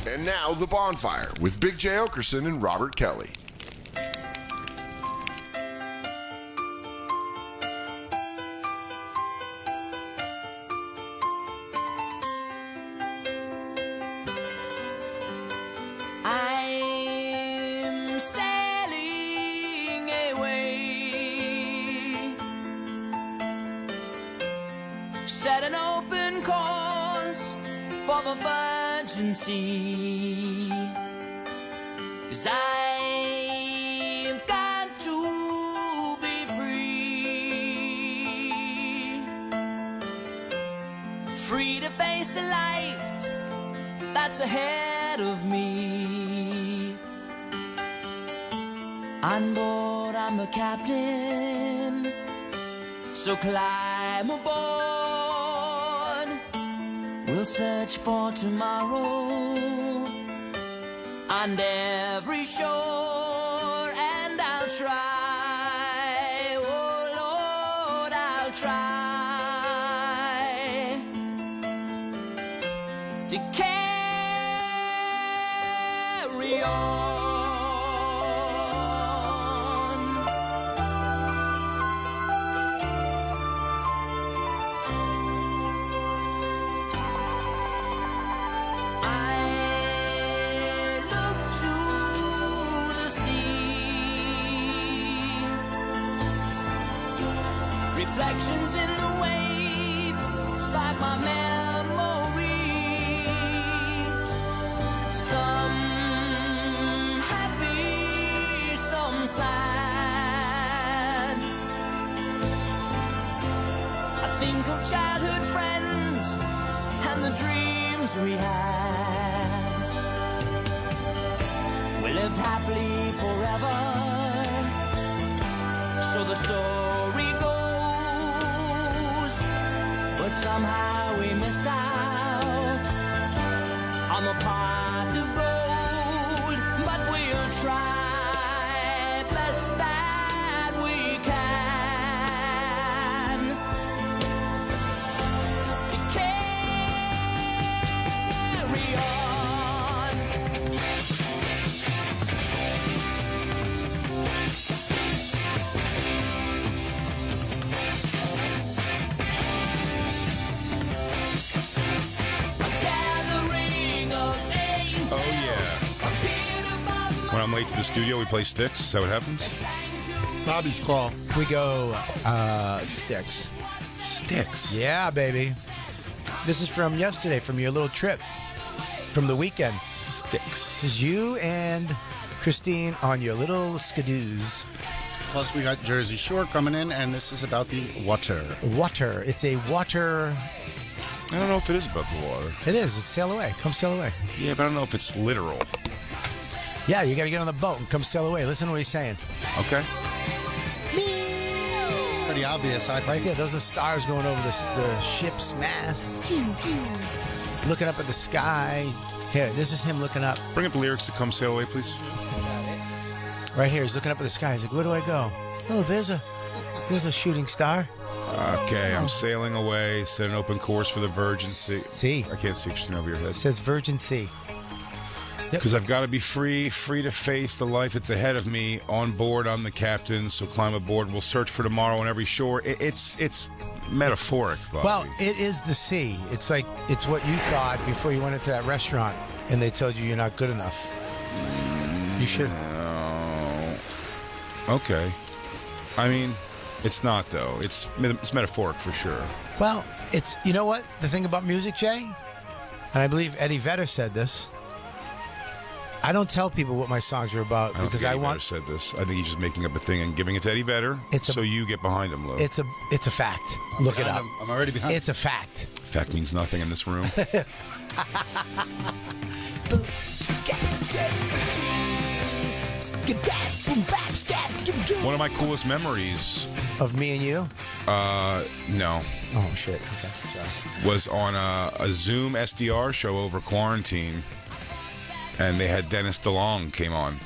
And now, The Bonfire with Big J. Okerson and Robert Kelly. I'm sailing away, set an open course for the virgin sea, 'cause I've got to be free, free to face a life that's ahead of me. On board, I'm the captain, so climb aboard. We'll search for tomorrow on every shore, and I'll try, oh Lord, I'll try to carry on. Reflections in the waves spark my memory. Some happy, some sad. I think of childhood friends and the dreams we had. We lived happily forever, so the story goes. But somehow we missed out on the pot of gold. But we'll try best that we can to carry on. When I'm late to the studio, we play Sticks. Is that what happens? Bobby's call. We go Sticks. Sticks? Yeah, baby. This is from yesterday, from your little trip, from the weekend. Sticks. This is you and Christine on your little skidoos. Plus, we got Jersey Shore coming in, and this is about the water. Water. It's a water. I don't know if it is about the water. It is. It's sail away. Come sail away. Yeah, but I don't know if it's literal. Yeah, you got to get on the boat and come sail away. Listen to what he's saying. Okay. Pretty obvious, I think. Right there. Those are the stars going over the ship's mast. Looking up at the sky. Here, this is him looking up. Bring up the lyrics to Come Sail Away, please. Right here. He's looking up at the sky. He's like, where do I go? Oh, there's a shooting star. Okay, I'm sailing away. Set an open course for the Virgin Sea. I can't see Christine over your head. It says Virgin Sea. Because I've got to be free to face the life that's ahead of me. On board, I'm the captain, so climb aboard. We'll search for tomorrow on every shore. It's metaphoric, Bobby. Well, it is the sea. It's like, it's what you thought before you went into that restaurant and they told you you're not good enough. You should. No. Okay. I mean, it's not, though. It's metaphoric for sure. Well, it's, you know what? The thing about music, Jay, and I believe Eddie Vedder said this, I don't tell people what my songs are about because I want. Eddie Vedder said this. I think he's just making up a thing and giving it to Eddie Vedder. So you get behind him, Lou. It's a fact. Look it up. I'm already behind. It's a fact. Fact means nothing in this room. One of my coolest memories of me and you. No. Oh shit. Okay. Sorry. Was on a Zoom SDR show over quarantine. And they had Dennis DeLong came on.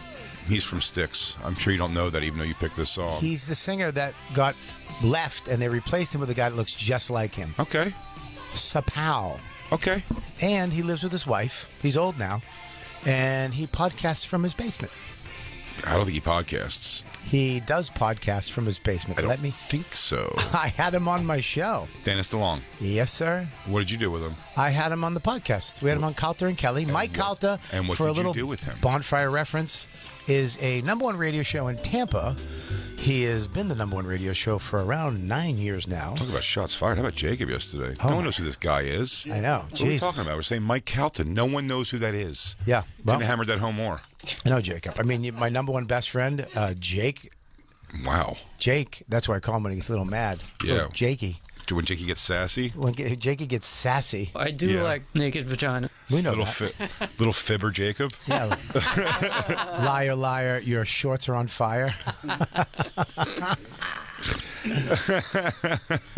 He's from Styx. I'm sure you don't know that, even though you picked this song. He's the singer that got left, and they replaced him with a guy that looks just like him. Okay. Sapow. Okay. And he lives with his wife. He's old now. And he podcasts from his basement. I don't think he podcasts. He does podcasts from his basement. I don't think so. I had him on my show. Dennis DeLong. Yes, sir. What did you do with him? I had him on the podcast. We had him on Calter and Kelly. Mike Calter, and what for did a little you do with him? Bonfire reference, is a #1 radio show in Tampa. He has been the #1 radio show for around 9 years now. Talk about shots fired. How about Jacob yesterday? Oh No one knows who this guy is. I know. What are we talking about? We're saying Mike Calton. No one knows who that is. Yeah. Couldn't have hammered that home more. I know, Jacob. I mean, my #1 best friend, Jake. Wow. Jake, that's why I call him when he's a little mad. Yeah. Little Jakey. When Jakey gets sassy? When Jakey gets sassy. I do like naked vagina. We know little that. Little fibber Jacob? Yeah. Liar, liar, your shorts are on fire.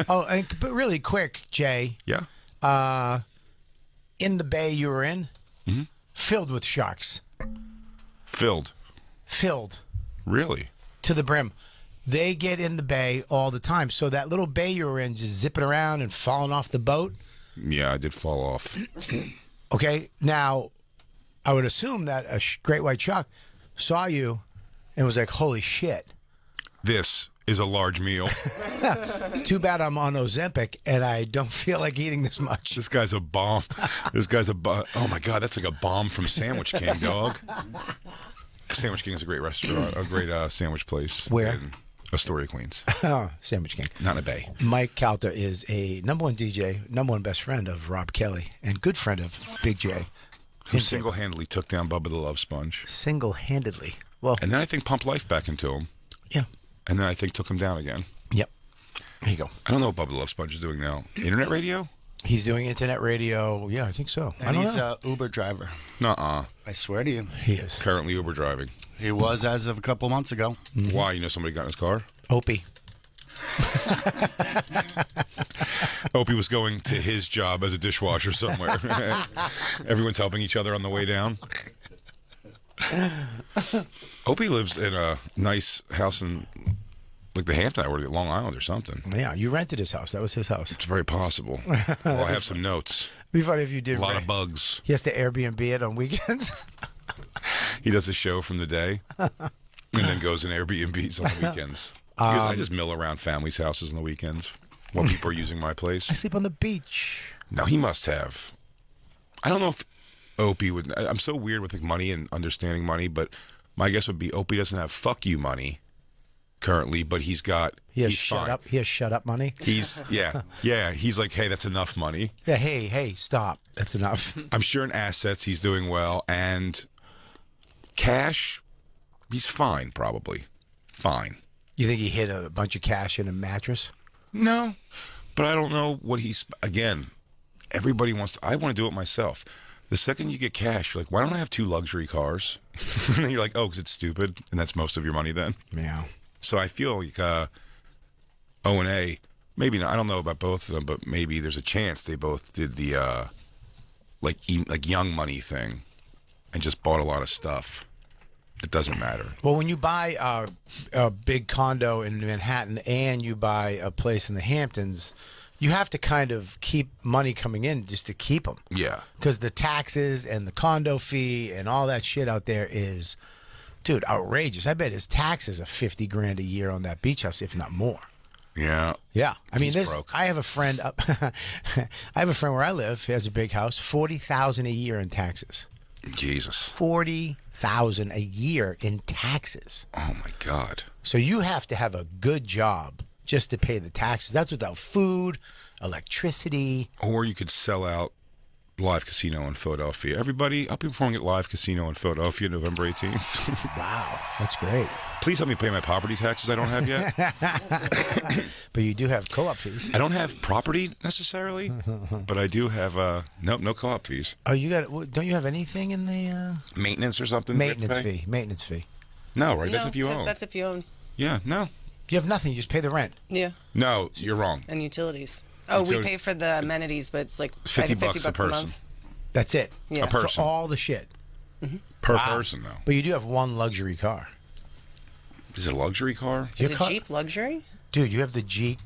But really quick, Jay. Yeah. In the bay you were in, filled with sharks. Filled. To Really? the brim. They get in the bay all the time. So that little bay you were in, just zipping around and falling off the boat. Yeah, I did fall off. Okay, now I would assume that a great white shark saw you and was like, "Holy shit! This is a large meal." Too bad I'm on Ozempic and I don't feel like eating this much. This guy's a bomb. Oh my God, that's like a bomb from Sandwich King, dog. Sandwich King is a great restaurant, a great sandwich place. Where? In Astoria, Queens. Oh, Sandwich King. Not in a bay. Mike Calter is a #1 DJ, #1 best friend of Rob Kelly, and good friend of Big J. Who single-handedly took down Bubba the Love Sponge. Single-handedly. Well, And then I think pumped life back into him. yeah. And then I think took him down again. Yep. There you go. I don't know what Bubba the Love Sponge is doing now. Internet radio? He's doing internet radio. Yeah, I think so. I And don't he's know. an Uber driver. Nuh-uh. I swear to you. He is. Currently Uber driving. He was as of a couple months ago. Why? You know somebody got in his car? Opie. Opie was going to his job as a dishwasher somewhere. Everyone's helping each other on the way down. Opie lives in a nice house in like the Hampton or Long Island or something. Yeah, you rented his house. That was his house. It's very possible. Well, I have some notes. It'd be funny if you did. A lot of bugs. He has to Airbnb it on weekends. He does a show from the day and then goes in Airbnbs on the weekends. Because I just mill around families' houses on the weekends while people are using my place. I sleep on the beach. Now, he must have. I don't know if Opie would. I'm so weird with like money and understanding money, but my guess would be Opie doesn't have fuck you money currently, but he's got. He has he's shut fine. up. He has shut up money. He's yeah. He's like, hey, that's enough money. Yeah. Hey, stop. That's enough. I'm sure in assets he's doing well, and cash, he's fine, probably fine. You think he hid a bunch of cash in a mattress? No, but I don't know what he's. Again, everybody wants. I want to do it myself. The second you get cash, you're like, why don't I have 2 luxury cars? And then you're like, oh, because it's stupid, and that's most of your money then. Yeah. So I feel like O&A, maybe not. I don't know about both of them, but maybe there's a chance they both did the like Young Money thing, and just bought a lot of stuff. It doesn't matter. Well, when you buy a big condo in Manhattan and you buy a place in the Hamptons, you have to kind of keep money coming in just to keep them. Yeah. Because the taxes and the condo fee and all that shit out there is, dude, outrageous. I bet his taxes are $50,000 a year on that beach house, if not more. Yeah. Yeah, I mean, He's broke. I have a friend up. I have a friend where I live. He has a big house, $40,000 a year in taxes. Jesus. $40,000 a year in taxes. Oh my God. So you have to have a good job just to pay the taxes. That's without food, electricity. Or you could sell out Live Casino in Philadelphia. Everybody, I'll be performing at Live Casino in Philadelphia November 18th. Wow, that's great. Please help me pay my property taxes I don't have yet. But you do have co-op fees. I don't have property necessarily, but I do have no co-op fees. Oh, you got? Don't you have anything in the Maintenance or something? we have to maintenance pay? fee? Maintenance fee. No, right? That's No, if you 'cause own. that's if you own. Yeah, no. You have nothing. You just pay the rent. Yeah, No, you're wrong. and utilities. Oh, we Utility- pay for the amenities, but it's like $50 $50 a person. month. That's it. Yeah. A person. For all the shit. Per Wow. person, though. But you do have one luxury car. Is it a luxury car? Is Your it car- Jeep luxury? Dude, you have the Jeep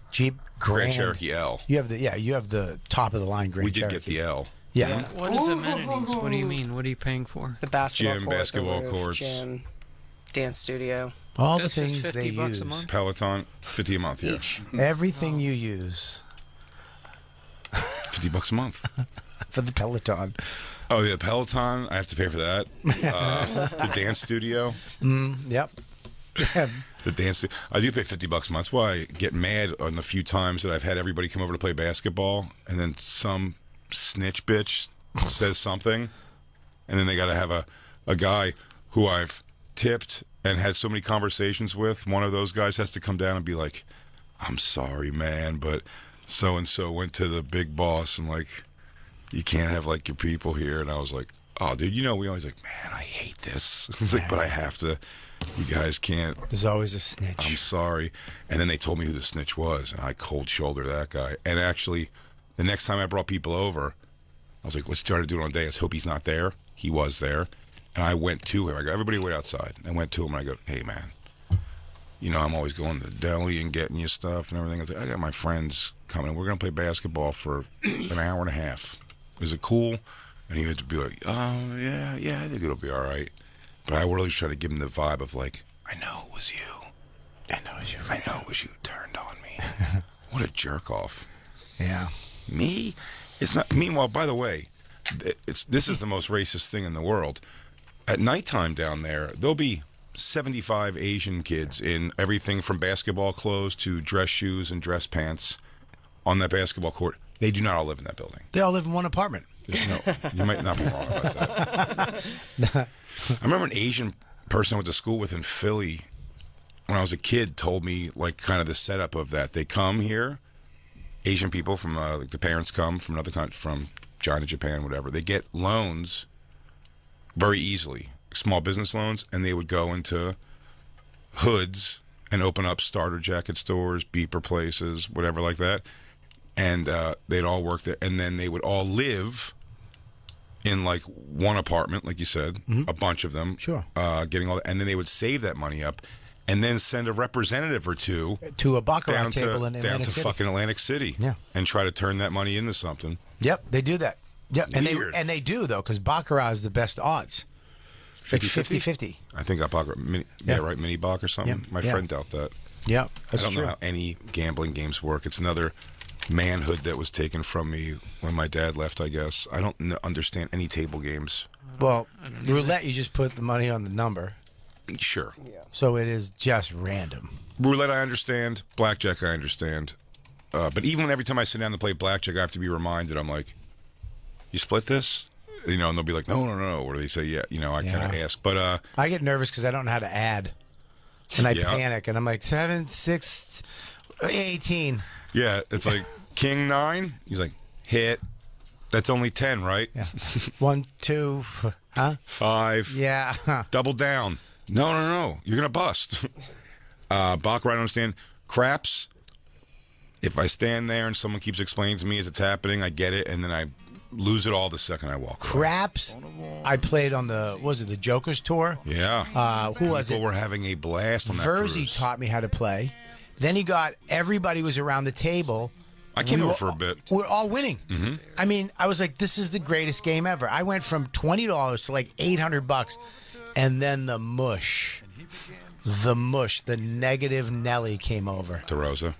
Grand Cherokee L. You have the top of the line Grand We did Cherokee. get the L. Yeah. What is amenities? What do you mean? What are you paying for? The basketball Gym, court, basketball the roof, courts. Gym, dance studio. All the That's just things they $50 use. a month? Peloton, 50 a month. Yeah, Each. Everything you use $50 a month. for the Peloton. Oh yeah, Peloton. I have to pay for that. The dance studio. Yep. The dance. I do pay $50 a month. That's why I get mad on the few times that I've had everybody come over to play basketball, and then some snitch bitch says something, and then they got to have a guy who I've tipped and had so many conversations with. One of those guys has to come down and be like, "I'm sorry, man, but so and so went to the big boss, and like, you can't have like your people here." And I was like, "Oh, dude, you know, we always like, man, I hate this." He's like, "But I have to. You guys can't." There's always a snitch. I'm sorry. And then they told me who the snitch was, and I cold shouldered that guy. And actually, the next time I brought people over, I was like, let's try to do it on a day. Let's hope he's not there. He was there. And I went to him. I go, everybody wait outside. I went to him, and I go, hey, man, you know, I'm always going to the deli and getting you stuff and everything. I was like, I got my friends coming. We're going to play basketball for an hour and a half. Is it cool? And he had to be like, oh, yeah, I think it'll be all right. But I really try to give him the vibe of like, I know it was you. I know it was you turned on me. What a jerk off. Yeah. Me? It's not. Meanwhile, by the way, this is the most racist thing in the world. At nighttime down there, there'll be 75 Asian kids in everything from basketball clothes to dress shoes and dress pants on that basketball court. They do not all live in that building. They all live in one apartment. No, you might not be wrong about that. I remember an Asian person I went to school with in Philly when I was a kid told me like kind of the setup of that. They come here, Asian people from like the parents come from another country, from China, Japan, whatever. They get loans very easily, small business loans, and they would go into hoods and open up starter jacket stores, beeper places, whatever like that. And they'd all work there, and then they would all live in like one apartment, like you said, a bunch of them. Sure. Getting all, and then they would save that money up, and then send a representative or two To a baccarat down table in to Atlantic City. fucking Atlantic City, Yeah. and try to turn that money into something. Yep, they do that. Yep, Weird. and they do though, because baccarat is the best odds. It's like 50-50. I think I bought right, mini Bach or something. Yeah. My Yeah. friend dealt that. Yeah, I that's don't true. know how any gambling games work. It's another manhood that was taken from me when my dad left, I guess. I don't understand any table games. Well, roulette, you just put the money on the number, Sure. so it is just random. Roulette, I understand. Blackjack, I understand. But even every time I sit down to play blackjack, I have to be reminded. I'm like, you split this? You know, and they'll be like, no. Or they say, yeah. You know, I kind of ask. But I get nervous because I don't know how to add, and I Yeah. panic, and I'm like 7, 6, 18. yeah, it's like King 9. He's like, hit. That's only 10, right? Yeah, 1, 2, huh? 5. Yeah. Double down. No. You're going to bust. Baccarat, I don't understand. Craps, if I stand there and someone keeps explaining to me as it's happening, I get it, and then I lose it all the second I walk away. Craps. I played on the the Joker's tour. Yeah. Who was People it? were having a blast on that Verzi cruise. taught me how to play. Then he got everybody was around the table. I came We over were- for a bit. We're all winning. I mean, I was like, this is the greatest game ever. I went from $20 to like $800, and then the negative Nelly came over. DeRosa.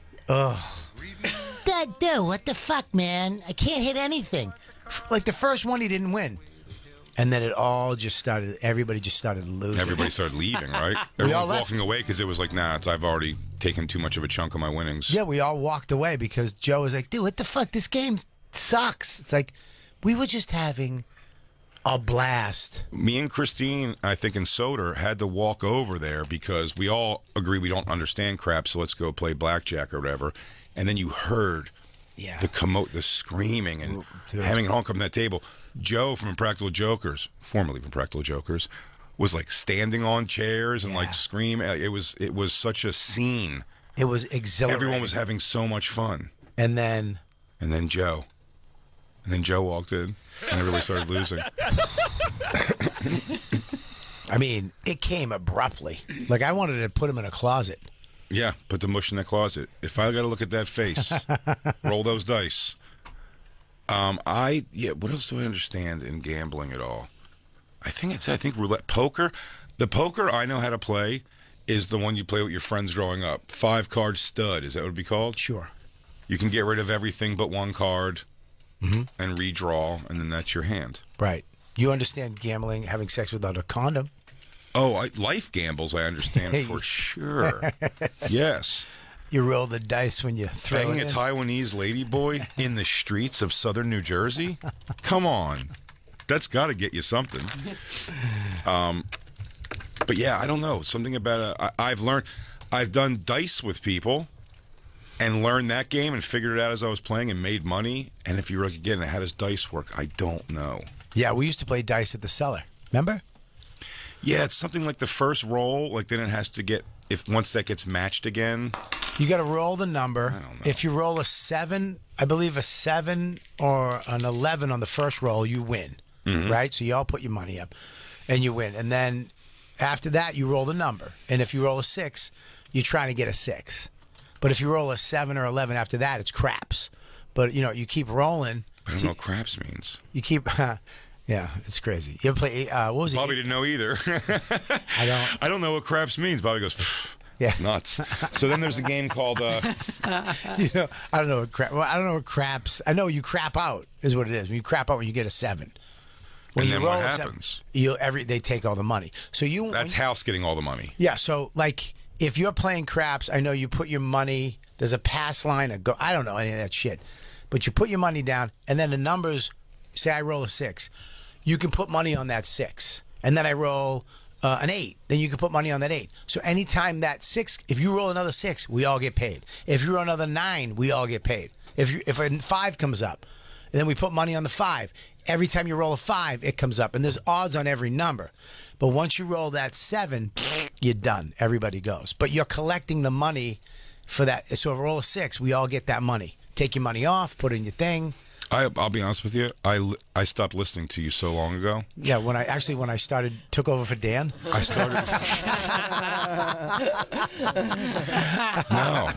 Dude, what the fuck, man? I can't hit anything. Like the first one, he didn't win. And then it all just started, everybody just started losing. Everybody started leaving, right? We Everyone all was left. walking away because it was like, nah, I've already taken too much of a chunk of my winnings. Yeah, we all walked away because Joe was like, dude, what the fuck? This game sucks. It's like, we were just having a blast. Me and Christine, I think, and Soder had to walk over there because we all agree we don't understand crap, so let's go play blackjack or whatever. And then you heard the screaming and Dude. having it all come to that table. Joe from Impractical Jokers, formerly from Impractical Jokers, was like standing on chairs and like screaming. It was such a scene. It was exhilarating. Everyone was having so much fun. And then Joe walked in, and everybody started losing. I mean, it came abruptly. Like I wanted to put him in a closet. Yeah, put the mush in the closet. If I got to look at that face, roll those dice. What else do I understand in gambling at all? I think roulette, poker. The poker I know how to play is the one you play with your friends growing up. 5-card stud. Is that what it'd be called? Sure. You can get rid of everything but one card and redraw, and then that's your hand. Right. You understand gambling, having sex without a condom. Oh, life gambles I understand for sure. Yes. You roll the dice when you throw Banging it a in. Taiwanese ladyboy in the streets of southern New Jersey? Come on. That's got to get you something. But yeah, I don't know. Something about I've done dice with people and learned that game and figured it out as I was playing and made money. And if you're like, again, how does dice work? I don't know. Yeah, we used to play dice at the cellar. Remember? Yeah, it's something like the first roll, like then it has to get, once that gets matched again. You got to roll the number. I don't know. If you roll a 7, I believe a 7 or an 11 on the first roll, you win. Right? So you all put your money up and you win. And then after that, you roll the number. And if you roll a 6, you're trying to get a 6. But if you roll a 7 or 11 after that, it's craps. But, you keep rolling. I don't know what craps means. You keep... Yeah, it's crazy. You ever play... what was it? Bobby didn't know either. I don't know what craps means. Bobby goes... Yeah. It's nuts. So then there's a game called... I don't know what crap... Well, I don't know what craps... I know you crap out is what it is. When you crap out when you get a 7. When And you then what roll a happens? 7, they take all the money. So you... That's house getting all the money. Yeah, so like if you're playing craps, I know you put your money... There's a pass line, I don't know any of that shit. But you put your money down, and then the numbers... Say I roll a 6. You can put money on that 6. And then I roll an 8. Then you can put money on that 8. So anytime that 6, if you roll another 6, we all get paid. If you roll another 9, we all get paid. If a 5 comes up, then we put money on the 5. Every time you roll a 5, it comes up. And there's odds on every number. But once you roll that 7, you're done. Everybody goes. But you're collecting the money for that. So if I roll a 6, we all get that money. Take your money off, put it in your thing. I'll be honest with you. I stopped listening to you so long ago. Yeah, when I took over for Dan. I started. No,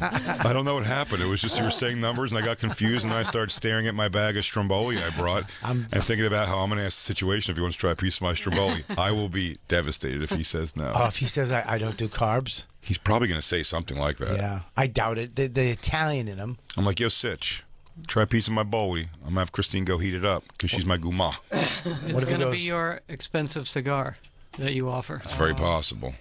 I don't know what happened. It was just you were saying numbers, and I got confused, and I started staring at my bag of Stromboli I brought, and thinking about how I'm going to ask the situation if he wants to try a piece of my Stromboli. I will be devastated if he says no. Oh, if he says I don't do carbs. He's probably going to say something like that. Yeah, I doubt it. The Italian in him. I'm like, yo, Sitch, try a piece of my boli. I'm going to have Christine go heat it up because she's my guma. It's going to be your expensive cigar that you offer. It's very possible.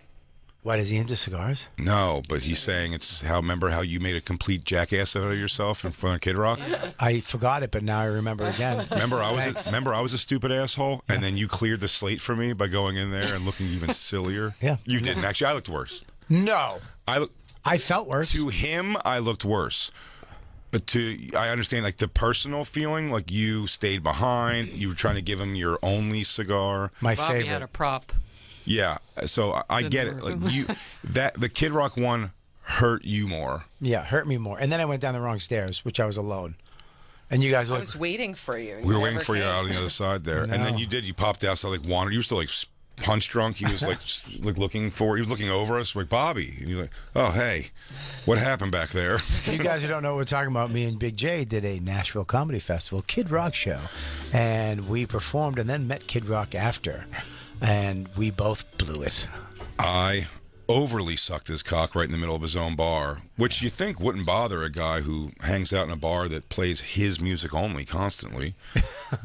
Why, is he into cigars? No, but he's saying remember how you made a complete jackass out of yourself in front of Kid Rock? I forgot it, but now I remember again. Remember I was a stupid asshole, and then you cleared the slate for me by going in there and looking even sillier? Yeah. You didn't. Actually, I looked worse. No. I felt worse. To him, I looked worse. But I understand, like, the personal feeling, like, you stayed behind, you were trying to give him your only cigar. My Bobby favorite. had a prop. Yeah, so I get it. Like, the Kid Rock one hurt you more. Yeah, hurt me more. And then I went down the wrong stairs, which I was alone. And you guys I was waiting for you. We were waiting for you out on the other side there. And then you popped out, so like wandered. You were still like punch drunk. He was like looking over us, like, Bobby. And you're like, oh, hey, what happened back there? You guys who don't know what we're talking about, me and Big J did a Nashville Comedy Festival Kid Rock show. And we performed and then met Kid Rock after. And we both blew it. I overly sucked his cock right in the middle of his own bar, which you think wouldn't bother a guy who hangs out in a bar that plays his music only constantly.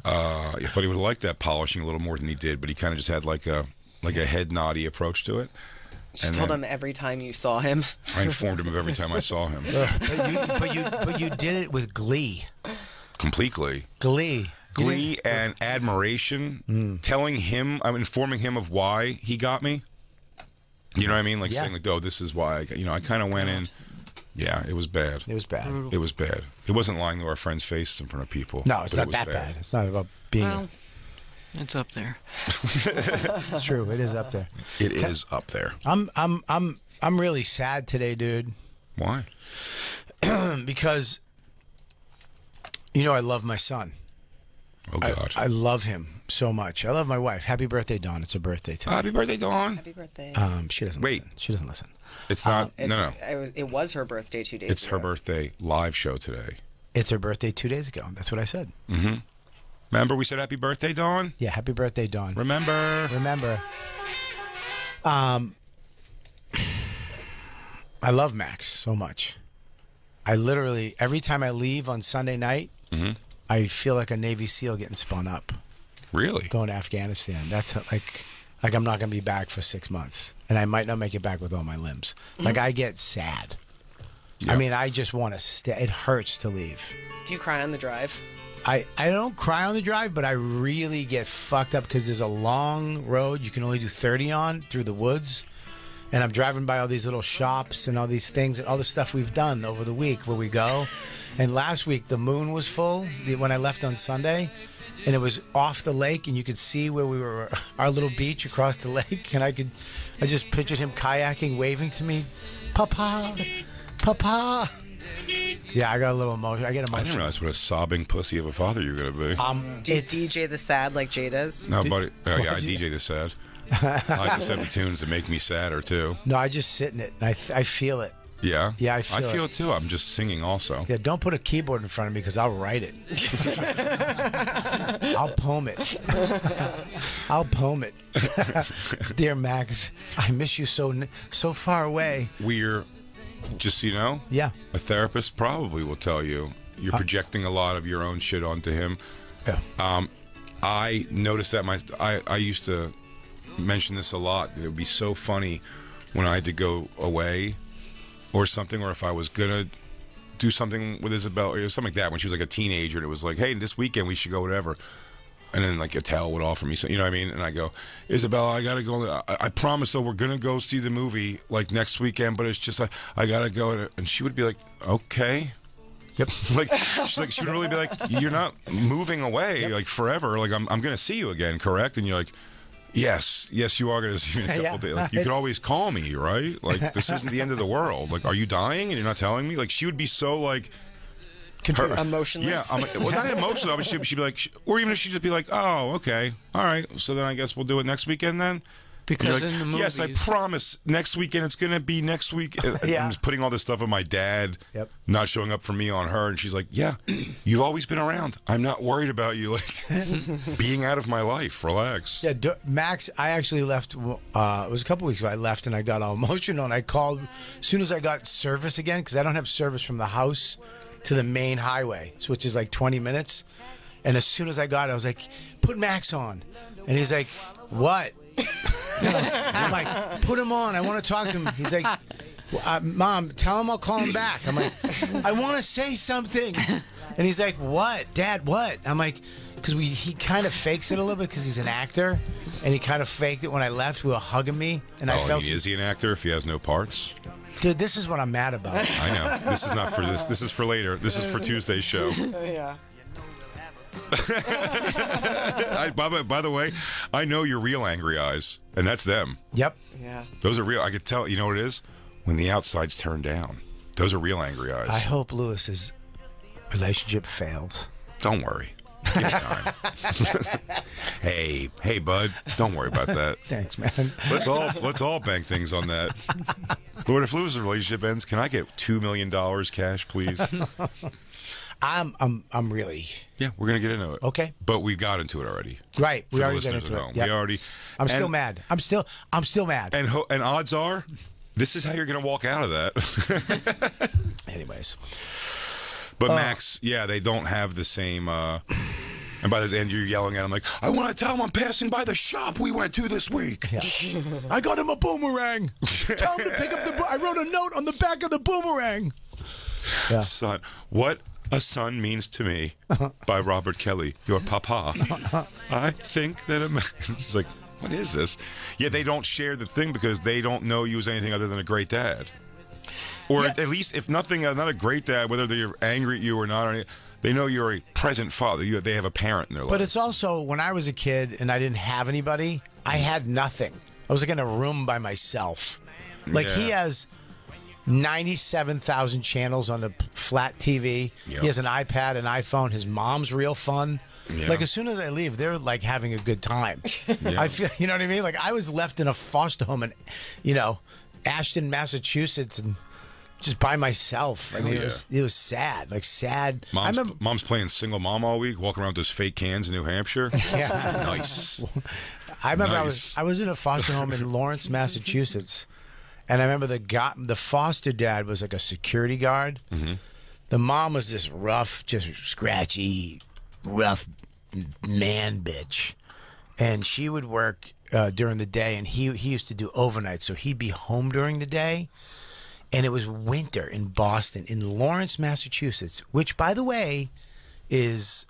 I thought he would have liked that polishing a little more than he did, but he kind of just had like a head noddy approach to it. Just told him every time you saw him. I informed him of every time I saw him. But you did it with glee. Completely. Glee And admiration, telling him, I'm informing him of why he got me. You know what I mean? Like saying, like, oh, this is why. I kind of went in. Yeah, it was bad. It was bad. It was bad. It wasn't lying to our friends' faces in front of people. No, it's not that bad. It's not about being. Well, it's up there. It's true. It is up there. It is up there. I'm really sad today, dude. Why? Because I love my son. Oh God. I love him so much. I love my wife. Happy birthday, Dawn. It's her birthday today. Happy birthday, Dawn. Happy birthday. She doesn't Wait. listen. She doesn't listen. It's not. No. It was her birthday 2 days ago. It's her birthday live show today. It's her birthday 2 days ago. That's what I said. Mm-hmm. Remember we said happy birthday, Dawn? Yeah, happy birthday, Dawn. Remember. I love Max so much. I literally, every time I leave on Sunday night, I feel like a Navy SEAL getting spun up. Really? Going to Afghanistan. That's like I'm not going to be back for 6 months. And I might not make it back with all my limbs. Like, I get sad. Yep. I mean, I just want to stay. It hurts to leave. Do you cry on the drive? I don't cry on the drive, but I really get fucked up because there's a long road you can only do 30 on through the woods. And I'm driving by all these little shops and all these things and all the stuff we've done over the week where we go. And last week, the moon was full when I left on Sunday. And it was off the lake, and you could see where we were, our little beach across the lake. And I just pictured him kayaking, waving to me, Papa, Papa. Yeah, I got a little emotion. I get emotional. I didn't realize what a sobbing pussy of a father you're going to be. Do you DJ the sad like Jay does? No, buddy. Yeah, I DJ the sad. I like to set the tunes that make me sadder, too. No, I just sit in it, and I feel it. Yeah? Yeah, I feel it, too. I'm just singing also. Yeah, don't put a keyboard in front of me because I'll write it. I'll poem it. I'll poem it. Dear Max, I miss you so far away. We're, just so you know, yeah, a therapist probably will tell you you're projecting a lot of your own shit onto him. Yeah. I noticed that I used to mention this a lot, that it would be so funny when I had to go away or something, or if I was gonna do something with Isabel or something like that when she was like a teenager, and it was like, hey, this weekend we should go whatever, and then like Attell would offer me, so you know what I mean, and I go, Isabel, I gotta go. I promise though, we're gonna go see the movie like next weekend, but it's just I gotta go, and she would be like, okay. Yep. Like she would really be like, you're not moving away like forever. Like I'm gonna see you again, correct? And you're like, yes, you are gonna see me in a couple days. Like, you can always call me, right? Like this isn't the end of the world. Like, are you dying and you're not telling me? Like she would be so like emotionless. Yeah, well, not emotional. But she'd be like, or even if she'd just be like, oh, okay, all right. So then I guess we'll do it next weekend then. Because like, in the movies, yes, I promise. Next weekend, it's gonna be next week. Yeah. I'm just putting all this stuff on my dad, yep, not showing up for me on her, and she's like, "Yeah, you've always been around. I'm not worried about you, like being out of my life. Relax." Yeah, Max. I actually left. It was a couple weeks ago. I left and I got all emotional, and I called as soon as I got service again because I don't have service from the house to the main highway, which is like 20 minutes. And as soon as I got it, I was like, "Put Max on," and he's like, "What?" I'm like, put him on. I want to talk to him. He's like, Mom, tell him I'll call him back. I'm like, I want to say something. And he's like, what? Dad, what? I'm like, because he kind of fakes it a little bit because he's an actor. And he kind of faked it when I left. We were hugging me. And I felt. Is he an actor if he has no parts? Dude, this is what I'm mad about. I know. This is not for this. This is for later. This is for Tuesday's show. Yeah. By the way, I know your real angry eyes, and that's them. Yep. Yeah. Those are real. I could tell. You know what it is? When the outside's turned down. Those are real angry eyes. I hope Lewis's relationship fails. Don't worry. Give it time. hey, bud. Don't worry about that. Thanks, man. Let's all bank things on that. Lord, if Lewis's relationship ends, can I get $2 million cash, please? I'm really. Yeah, we're gonna get into it. Okay. But we got into it already. Right. We already got into it. Yep. We already. I'm still mad. I'm still mad. And odds are, this is how you're gonna walk out of that. Anyways. But Max, yeah, they don't have the same. And by the end, you're yelling at him like, "I want to tell him I'm passing by the shop we went to this week. Yeah. I got him a boomerang. Tell him to pick up I wrote a note on the back of the boomerang." Yeah. Son, what a son means to me, by Robert Kelly, your papa. I think that a man. He's like, what is this? Yeah, they don't share the thing because they don't know you as anything other than a great dad. Or at least, if nothing, not a great dad, whether they're angry at you or not, they know you're a present father. They have a parent in their life. But it's also, when I was a kid and I didn't have anybody, I had nothing. I was like in a room by myself. Like, he has 97,000 channels on the flat TV. Yep. He has an iPad, an iPhone. His mom's real fun. Yeah. Like, as soon as I leave, they're like having a good time. Yeah. I feel, you know what I mean? Like, I was left in a foster home in, Ashton, Massachusetts, and just by myself. I mean, it was sad, like sad. Mom's playing single mom all week, walking around with those fake cans in New Hampshire. Yeah, nice. I remember I was in a foster home in Lawrence, Massachusetts, and I remember the foster dad was like a security guard. Mm-hmm. The mom was this rough, just scratchy, rough man bitch, and she would work during the day, and he used to do overnight, so he'd be home during the day. And it was winter in Boston, in Lawrence, Massachusetts, which, by the way, is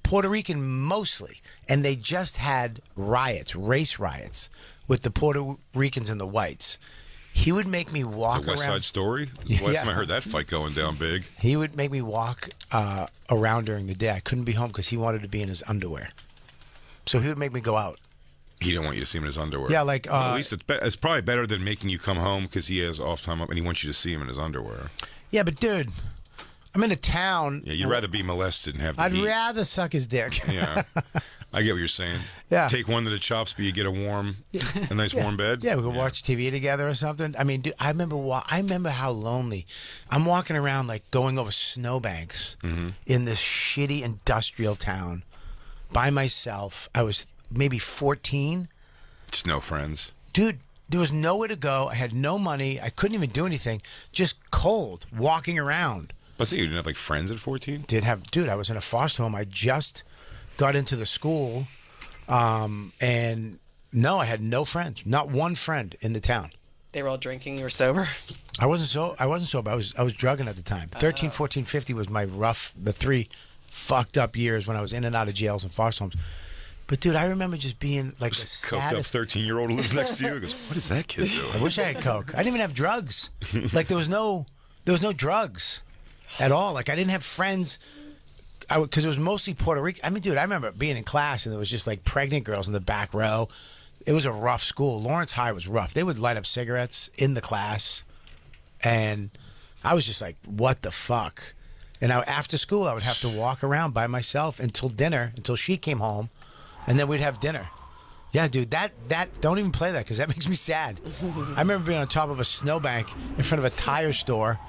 Puerto Rican mostly. And they just had riots, race riots, with the Puerto Ricans and the whites. He would make me walk the West around. Side Story? The last time I heard that fight going down big. He would make me walk around during the day. I couldn't be home because he wanted to be in his underwear. So he would make me go out. He didn't want you to see him in his underwear. Yeah, like... well, at least it's probably better than making you come home because he has off time up and he wants you to see him in his underwear. Yeah, but dude, I'm in a town... Yeah, you'd rather be molested and have the I'd heat. rather suck his dick. Yeah, I get what you're saying. Yeah. Take one to the chops, but you get a nice warm bed. Yeah, we could watch TV together or something. I mean, dude, I remember how lonely. I'm walking around like going over snowbanks in this shitty industrial town by myself. I was maybe 14. Just no friends. Dude, there was nowhere to go. I had no money. I couldn't even do anything. Just cold, walking around. But see, you didn't have like friends at 14? Dude, I was in a foster home. I just got into the school, and no, I had no friends. Not one friend in the town. They were all drinking. You were sober. I wasn't sober. I was drugging at the time. 13, 14, 50 was the 3 fucked up years when I was in and out of jails and foster homes. But dude, I remember just being like the saddest. Coked up 13-year-old who lives next to you. Goes, what is that kid doing? I wish I had coke. I didn't even have drugs. Like there was no drugs at all. Like I didn't have friends. Because it was mostly Puerto Rican. I mean, dude, I remember being in class and there was just like pregnant girls in the back row. It was a rough school. Lawrence High was rough. They would light up cigarettes in the class, and I was just like, what the fuck? And after school, I would have to walk around by myself until dinner, until she came home. And then we'd have dinner. Yeah, dude, that don't even play that because that makes me sad. I remember being on top of a snowbank in front of a tire store,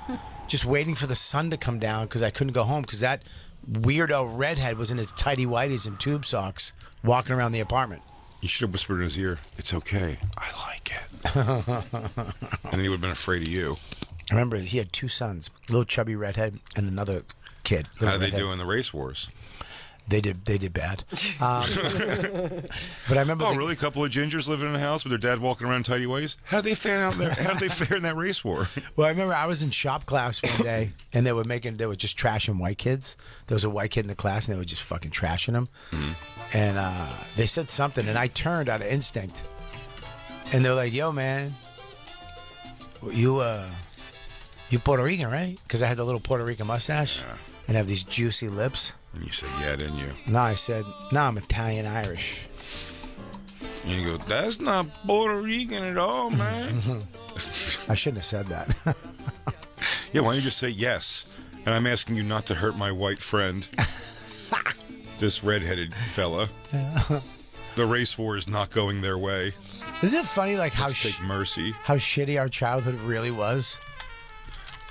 just waiting for the sun to come down because I couldn't go home because that weirdo redhead was in his tighty whities and tube socks walking around the apartment. You should have whispered in his ear, "It's okay, I like it." And then he would have been afraid of you. I remember he had 2 sons, a little chubby redhead and another kid. How did they do in the race wars? They did bad. But I remember. Oh, really? A couple of gingers living in a house with their dad walking around tidy whities? How did they fare out there? How did they fare in that race war? Well, I remember I was in shop class one day, and they were just trashing white kids. There was a white kid in the class, and they were just fucking trashing him. Mm-hmm. And they said something, and I turned out of instinct, and they were like, "Yo, man, you Puerto Rican, right?" Because I had the little Puerto Rican mustache and have these juicy lips. And you said, "Yeah, didn't you?" No, I said, "No, I'm Italian Irish." And you go, "That's not Puerto Rican at all, man." I shouldn't have said that. Yeah, why don't you just say yes? And I'm asking you not to hurt my white friend, this redheaded fella. The race war is not going their way. Isn't it funny, like take mercy. How shitty our childhood really was?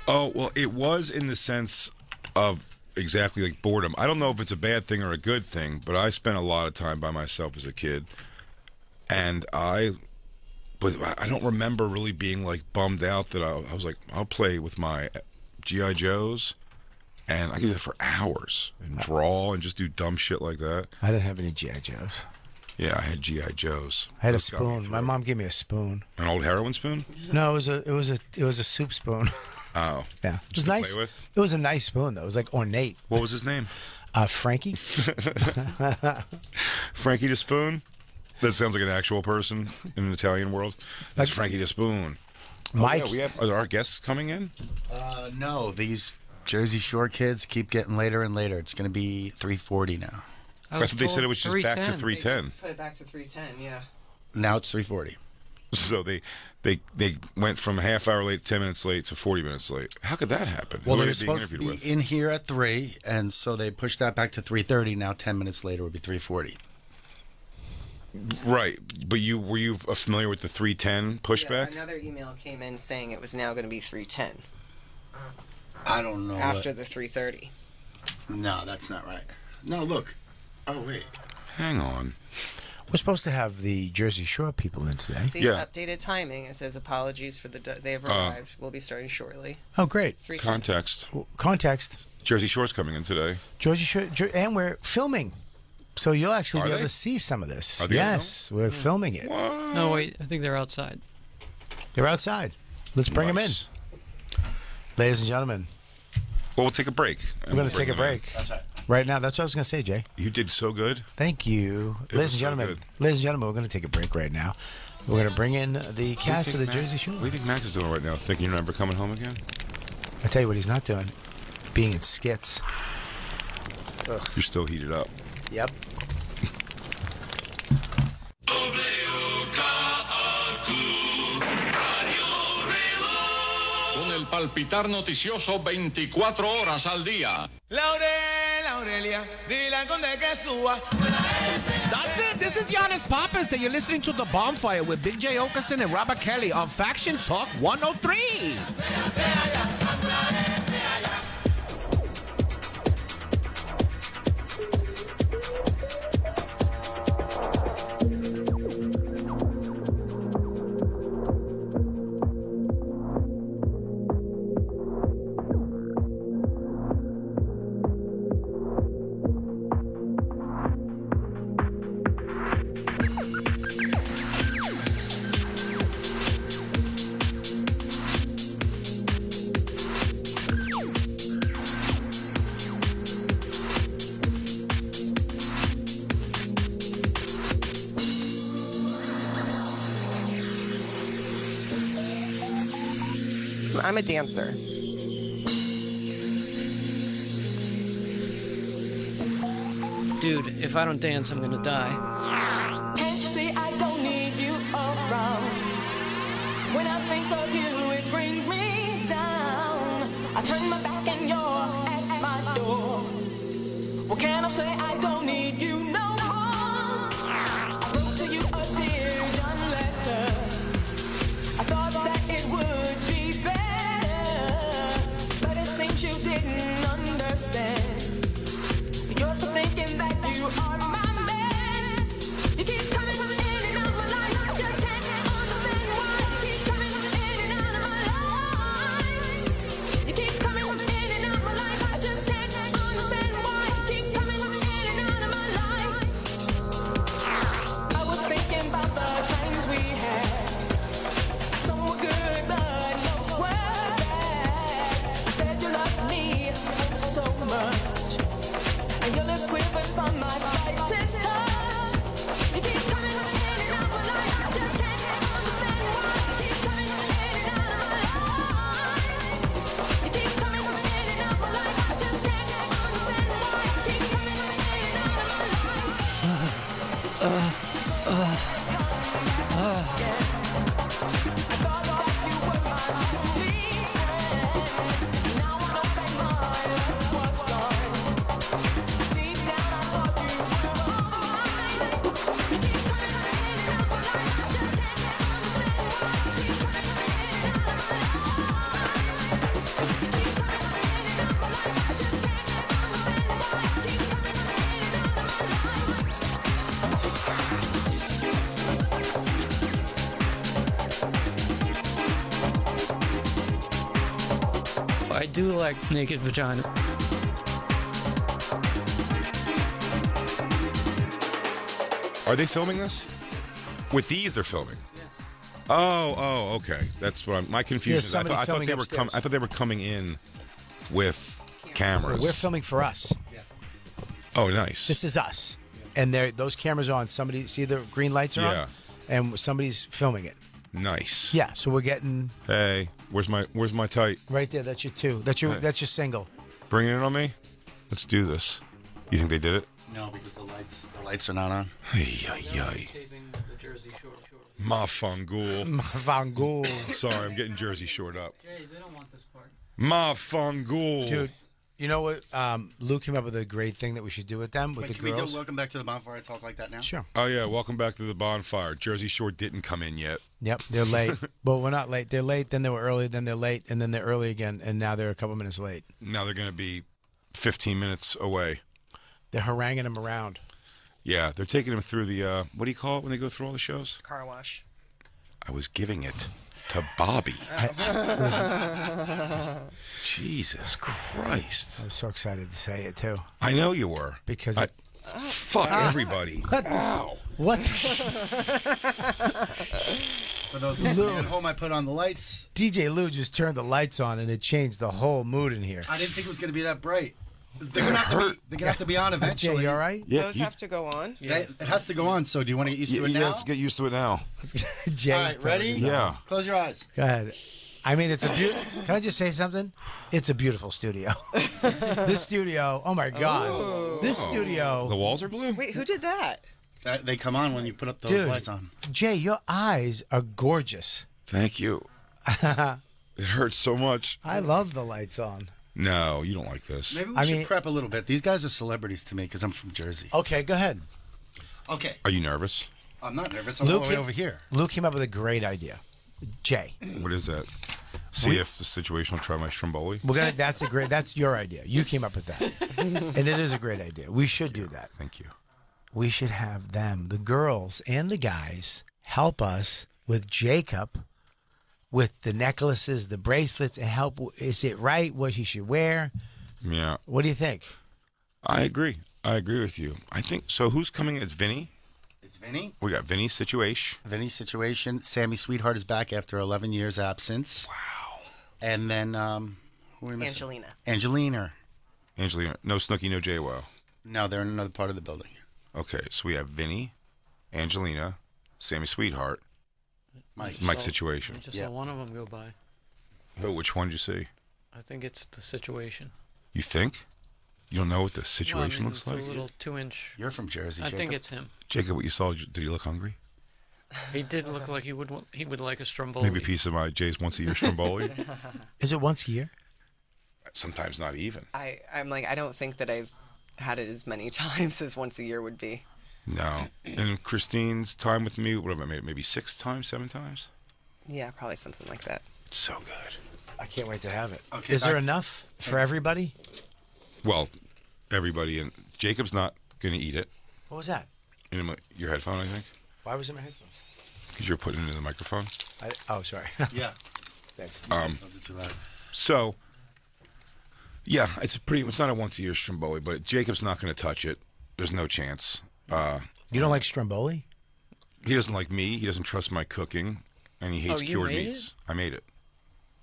Oh well, it was in the sense of. Exactly, like boredom. I don't know if it's a bad thing or a good thing, but I spent a lot of time by myself as a kid, and I don't remember really being like bummed out that I was like, I'll play with my G.I. Joes, and I could do that for hours and draw and just do dumb shit like that. I didn't have any G.I. Joes. Yeah, I had G.I. Joes. I had a spoon. My mom gave me a spoon. An old heroin spoon? No, it was a soup spoon. Oh. Yeah. It was nice. It was a nice spoon, though. It was like ornate. What was his name? Frankie. Frankie the Spoon? That sounds like an actual person in an Italian world. That's Frankie the Spoon. Mike. Oh, yeah, are our guests coming in? No, these Jersey Shore kids keep getting later and later. It's going to be 3:40 now. I thought they said it was just back to 3:10. They just put it back to 3:10, yeah. Now it's 3:40. So they went from a half hour late, 10 minutes late to 40 minutes late. How could that happen? Well, they were supposed to be in here at 3, and so they pushed that back to 3:30. Now 10 minutes later would be 3:40. Right, but were you familiar with the 3:10 pushback? Yeah, another email came in saying it was now going to be 3:10. I don't know. After the 3:30. No, that's not right. No, look. Oh, wait. Hang on. We're supposed to have the Jersey Shore people in today. See, Yeah. updated timing. It says apologies for the they have arrived. We'll be starting shortly. Oh, great. 3:10. Context. Context. Jersey Shore's coming in today. Jersey Shore, and we're filming. So you'll actually Are be able they? to see some of this. Are they gonna Yes, we're filming it. No, wait. I think they're outside. They're outside. Let's bring them in. Nice. Ladies and gentlemen, Well, we'll take a break. we're going to take a break. That's right. Right now, that's what I was going to say, Jay. You did so good. Thank you. It Ladies was and so gentlemen, good. we're going to take a break right now. We're going to bring in the cast of the Jersey Shore. What do you think Max is doing right now? Thinking you're never coming home again? I tell you what he's not doing. Being in skits. You're still heated up. Yep. Con el palpitar noticioso 24 horas al día. Aurelia, dile con de que suba. That's it. This is Giannis Pappas, and you're listening to The Bonfire with Big J. Okerson and Robert Kelly on Faction Talk 103. I'm a dancer. Dude, if I don't dance, I'm gonna die. Can't you see I don't need you around? When I think of you, it brings me down. I turn my back and you're at my door. What can I say? I don't need you no more. I wrote to you a dear John letter. I thought that it would be better, but it seems you didn't understand. You're still thinking that you are my man. You keep coming in and out of my life. I just can't understand why. You keep coming in and out of my life. You keep coming in and out of my life. I just can't understand why. You keep coming in and out of my life. I was thinking about the times we had. Some were good, but most were bad. You said you loved me so much. And your lips quivered from my slightest touch. You keep coming in and out of my life. I just can't understand why. You keep coming in and out of my life. You keep coming in and out of my life. I just can't understand why. You keep coming in and out of my life. I thought that you were my only friend. Now I know that my love was gone. Deep down I thought you were mine. You keep coming in and out of my life. I just can't understand why. You keep coming in and out of my life. You keep coming in and out of my life. I just can't understand why. You keep coming in and out of my life. I do like naked vagina. Are they filming this? With these, they're filming. Oh, okay. That's what my confusion. There's Is. somebody I thought filming they were upstairs. I thought they were coming in with cameras. We're filming for us. Oh, nice. This is us. And those cameras are on. Somebody, see the green lights are Yeah. on? And somebody's filming it. Nice. Yeah, so we're getting Hey, where's my tight? right there. That's your two. That's your single. Bringing it on me? Let's do this. You think they did it? No, because the lights are not on. Ay, ay, ay. Taping the Jersey Shore. Ma fungool. Van Gogh. Sorry, I'm getting Jersey Shored up. Jay, they don't want this part. Ma fungool. Dude, You know what? Luke came up with a great thing that we should do with them, with Wait, the can we girls. do welcome back to the bonfire talk like that now? Sure. Oh yeah, welcome back to the bonfire. Jersey Shore didn't come in yet. Yep, they're late. But we're not late. They're late, then they were early, then they're late, and then they're early again, and now they're a couple minutes late. Now they're going to be 15 minutes away. They're haranguing them around. Yeah, they're taking them through the, what do you call it when they go through all the shows? Car wash. I was giving it to Bobby. Jesus Christ. I was so excited to say it, too. I know you were. Because fuck everybody. What Wow. What? For those listening at home, I put on the lights. DJ Lou just turned the lights on, and it changed the whole mood in here. I didn't think it was going to be that bright. They're gonna have to be on eventually. Jay, you all right? Yeah, Those have to go on. It has to go on. So do you want to get used to it now? Let's get used to it now. Jay's All right, ready? Yeah. Close your eyes. Go ahead. I mean, it's a Can I just say something? It's a beautiful studio. This studio. Oh my God. This studio. The walls are blue? Wait, who did that? They come on when you put up those Dude, lights on. Jay, your eyes are gorgeous. Thank you. It hurts so much. I love the lights on. No, you don't like this. Maybe we should prep a little bit. These guys are celebrities to me because I'm from Jersey. Okay, go ahead. Okay. Are you nervous? I'm not nervous. I'm all the way over here. Luke came up with a great idea. Jay. What is that? See if the situation will try my Stromboli? That's your idea. You came up with that. And it is a great idea. We should do that. Thank you. We should have them, the girls and the guys, help us with Jacob, with the necklaces, the bracelets, and help. Is it right what he should wear? Yeah. What do you think? I agree. I agree with you. I think so. Who's coming? It's Vinny. It's Vinny. We got Vinny's situation. Vinny's situation. Sammy Sweetheart is back after 11 years absence. Wow. And then who are we missing? Angelina. Angelina. No Snooki, no JWoww. No, they're in another part of the building. Okay, so we have Vinny, Angelina, Sammy Sweetheart, Mike's situation. I just saw one of them go by. Oh, which one did you see? I think it's the situation. You think? You don't know what the situation looks it's like? a little 2-inch. You're from Jersey, I Jacob. think it's him. Jacob, what you saw, did you look hungry? He did look like he would like a Stromboli. Maybe a piece of my Jay's once a year Stromboli? Is it once a year? Sometimes not even. I'm like, I don't think that I've had it as many times as once a year would be. No. And Christine's time with me, what have I made? Maybe 6 times, 7 times? Yeah, probably something like that. It's so good. I can't wait to have it. Okay, Is there enough for everybody? Well, everybody, and Jacob's not going to eat it. What was that? In your headphone, I think? Why was it my headphones? Because you're putting it in the microphone. Oh, sorry. Yeah. Thanks. Those are too loud. So, yeah, it's not a once a year Stromboli, but Jacob's not going to touch it. There's no chance. You don't like Stromboli? He doesn't like me. He doesn't trust my cooking, and he hates you cured made meats. it? I made it.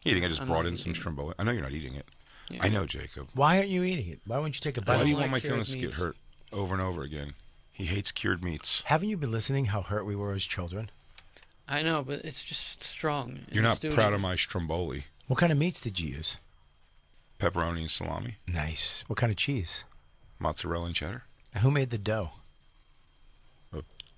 You think I just I'm brought not in some eating it. Stromboli? I know you're not eating it. Yeah. I know, Jacob. Why aren't you eating it? Why wouldn't you take a bite? Why do you like want my cured feelings to get meats. hurt over and over again? He hates cured meats. Haven't you been listening how hurt we were as children? I know, but it's just strong. You're not proud of my Stromboli. What kind of meats did you use? Pepperoni and salami, Nice. What kind of cheese? mozzarella and cheddar. And who made the dough?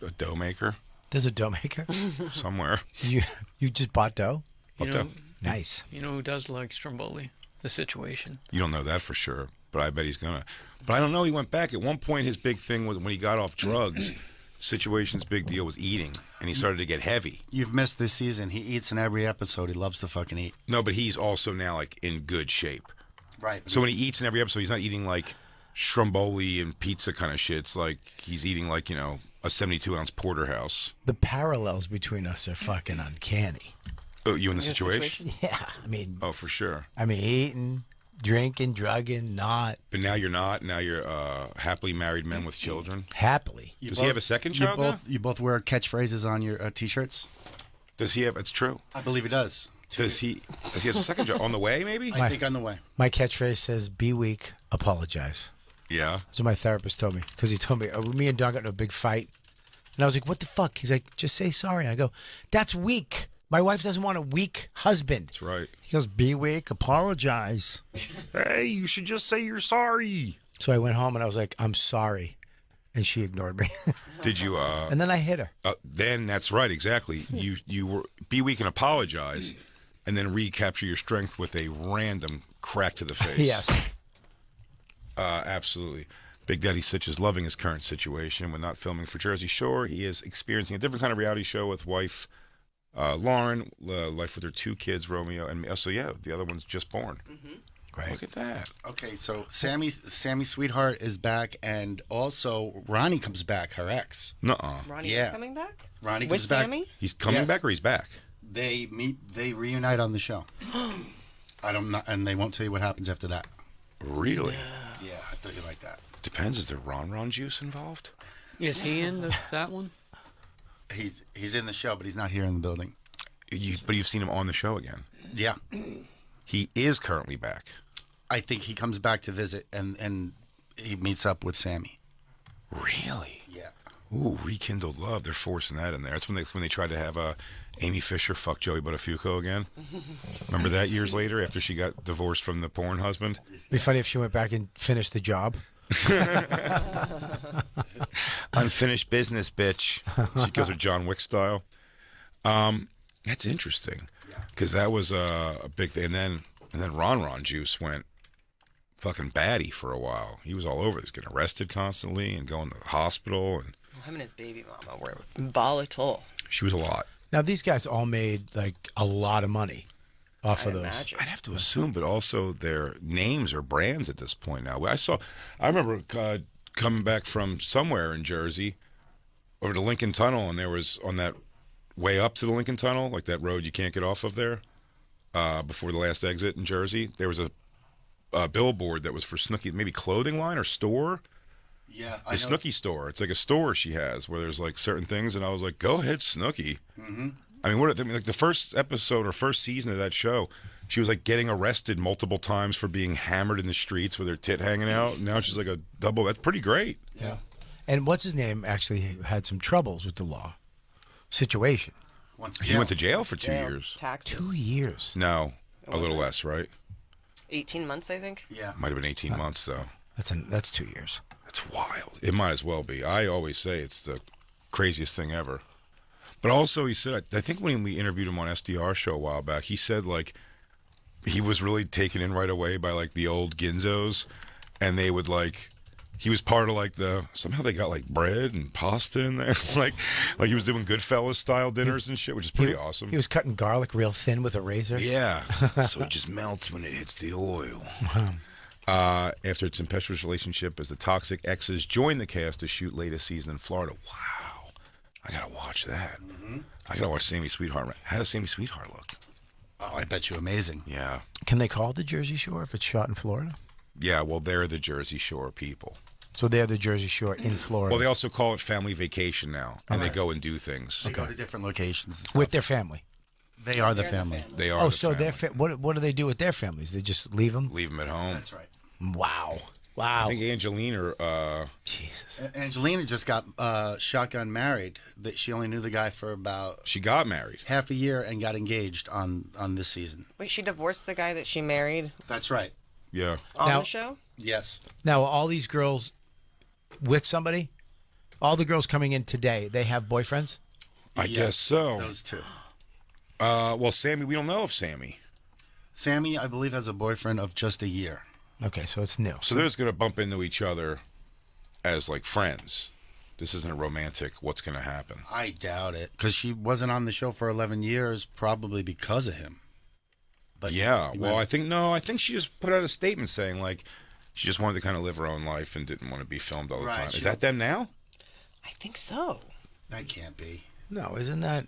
A dough maker There's a dough maker. somewhere. You just bought dough? You What know, the- Nice. you know who does like Stromboli? The situation. You don't know that for sure, but I bet he's gonna. But I don't know. He went back at one point. His big thing was when he got off drugs. Situation's big deal was eating, and he started to get heavy. You've missed this season. He eats in every episode. He loves to fucking eat. No, but he's also now like in good shape. Right. So when he eats in every episode, he's not eating like Stromboli and pizza kind of shit. It's like he's eating like, you know, a 72-ounce porterhouse. The parallels between us are fucking uncanny. Oh, you in the situation? Yeah. I mean, Oh, for sure. eating, drinking, drugging, not But now you're not. Now you're happily married men with children. happily. Does he have a second child now? You both wear catchphrases on your T-shirts? Does he have? It's true. I believe he does. Does he have a second child on the way? Maybe. I think on the way. My catchphrase says, be weak, apologize. Yeah. That's what my therapist told me. Because he told me, me and Don got in a big fight. And I was like, what the fuck? He's like, just say sorry. I go, that's weak. My wife doesn't want a weak husband. That's right. He goes, be weak, apologize. Hey, you should just say you're sorry. So I went home and I was like, I'm sorry. And she ignored me. Did you? And then I hit her. Then that's right. Exactly. You were be weak and apologize, and then recapture your strength with a random crack to the face. Yes. Absolutely. Big Daddy Sitch is loving his current situation. When not filming for Jersey Shore, he is experiencing a different kind of reality show with wife Lauren, life with her 2 kids, Romeo and me. Oh, so yeah, the other one's just born. Right. Look at that. Okay, so Sammy Sweetheart is back, and also Ronnie comes back, her ex. Nuh-uh. Ronnie is coming back? Ronnie With comes back. Sammy? He's coming back or he's back? They reunite on the show. I don't know, and they won't tell you what happens after that. Really? Yeah, I thought you liked that. Depends. Is there Ron juice involved? Is he in that one? He's in the show, but he's not here in the building. But you've seen him on the show again. Yeah. He is currently back. I think he comes back to visit, and he meets up with Sammy. Really? Yeah. Ooh, rekindled love. They're forcing that in there. That's when they tried to have Amy Fisher fuck Joey Buttafuoco again. Remember that years later after she got divorced from the porn husband? It'd be funny if she went back and finished the job. Unfinished business, bitch. She goes with John Wick style. That's interesting because that was a big thing. And then Ron Juice went fucking batty for a while. He was all over. He was getting arrested constantly and going to the hospital. And Him and his baby mama were volatile. she was a lot. Now these guys all made like a lot of money off of those. Imagine. I'd have to assume, but also their names are brands at this point now. I remember coming back from somewhere in Jersey over to Lincoln Tunnel, and there was on that way up to the Lincoln Tunnel, like that road you can't get off of there, before the last exit in Jersey, there was a billboard that was for Snooki, maybe clothing line or store. Yeah, The Snooki store. It's like a store she has where there's like certain things, and I was like, "Go ahead, Snooki." Mm-hmm. I mean, like the first episode or first season of that show, she was like getting arrested multiple times for being hammered in the streets with her tit hanging out. Now she's like a double. That's pretty great. Yeah. And what's his name actually had some troubles with the law situation. He went to jail for 2 years. Taxes. 2 years. No, a little less, right? 18 months, I think. Yeah. Might have been 18 months though. That's 2 years. That's wild. It might as well be. I always say it's the craziest thing ever. But also, he said, I think when we interviewed him on SDR show a while back, he said like he was really taken in right away by like the old Ginzos, and they would like. He was part of like somehow they got like bread and pasta in there, like he was doing Goodfellas style dinners and shit, which is pretty awesome. He was cutting garlic real thin with a razor. Yeah, so it just melts when it hits the oil. After its tempestuous relationship as the toxic exes joined the cast to shoot latest season in Florida. Wow, I gotta watch that. I gotta watch Sammy Sweetheart. How does Sammy Sweetheart look? Oh, I bet you amazing. Yeah. Can they call it the Jersey Shore if it's shot in Florida? Yeah, well, they're the Jersey Shore people. So they're the Jersey Shore in Florida. Well, they also call it family vacation now, and they go and do things. They go to different locations and stuff. with their family. They are the family. They are. Oh, the so family. what do they do with their families? They just leave them? Leave them at home. That's right. Wow. I think Angelina. Jesus. Angelina just got shotgun married. That she only knew the guy for about She got married. half a year and got engaged on this season. Wait, she divorced the guy that she married That's right. Yeah. on Now- the show? Yes. Now, all these girls with somebody, all the girls coming in today, they have boyfriends? I guess so. Those two. Well, Sammy, we don't know if Sammy. Sammy, I believe, has a boyfriend of just a year. Okay, so it's new. So they're just gonna bump into each other as like friends. This isn't a romantic. What's gonna happen? I doubt it, because she wasn't on the show for 11 years, probably because of him. But Yeah. Well, I think she just put out a statement saying like she just wanted to kind of live her own life and didn't want to be filmed all the Right, time. she Is that them now? I think so. that can't be. No, isn't that?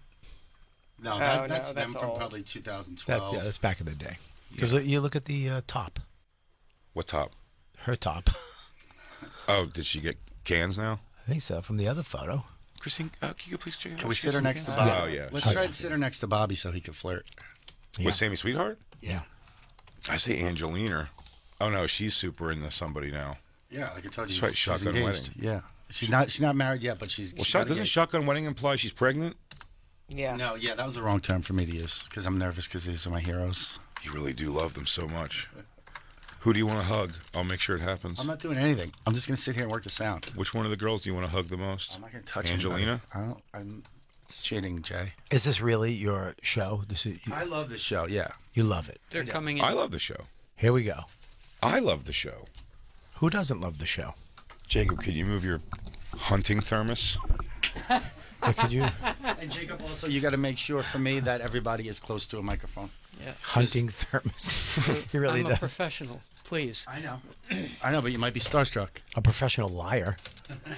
No, no, that's them that's from old. probably 2012. That's back in the day. Because you look at the top, What top? her top. Oh, did she get cans now? I think so, from the other photo. Christine, can you please check? Can we sit her next to Bobby? Oh yeah. Let's try to sit her next to Bobby so he can flirt. With Sammy Sweetheart? Yeah. I say Angelina. Oh no, she's super into somebody now. Yeah, like I told you, That's right, she's shotgun engaged. wedding. Yeah, she's not married yet, but she's. Well, she got doesn't engaged. shotgun wedding imply she's pregnant? Yeah. No, yeah, that was the wrong term for me to use because I'm nervous because these are my heroes. You really do love them so much. Who do you want to hug? I'll make sure it happens. I'm not doing anything. I'm just gonna sit here and work the sound. Which one of the girls do you want to hug the most? I'm not gonna touch Angelina? anybody. It's cheating, Jay. Is this really your show? I love this show. Yeah. You love it. They're coming in. I love the show. Here we go. I love the show. Who doesn't love the show? Jacob, could you move your hunting thermos? Could you? And Jacob, also, you got to make sure for me that everybody is close to a microphone. Yeah. Hunting thermos. He really I'm a does. professional. Please. I know, but you might be starstruck. A professional liar.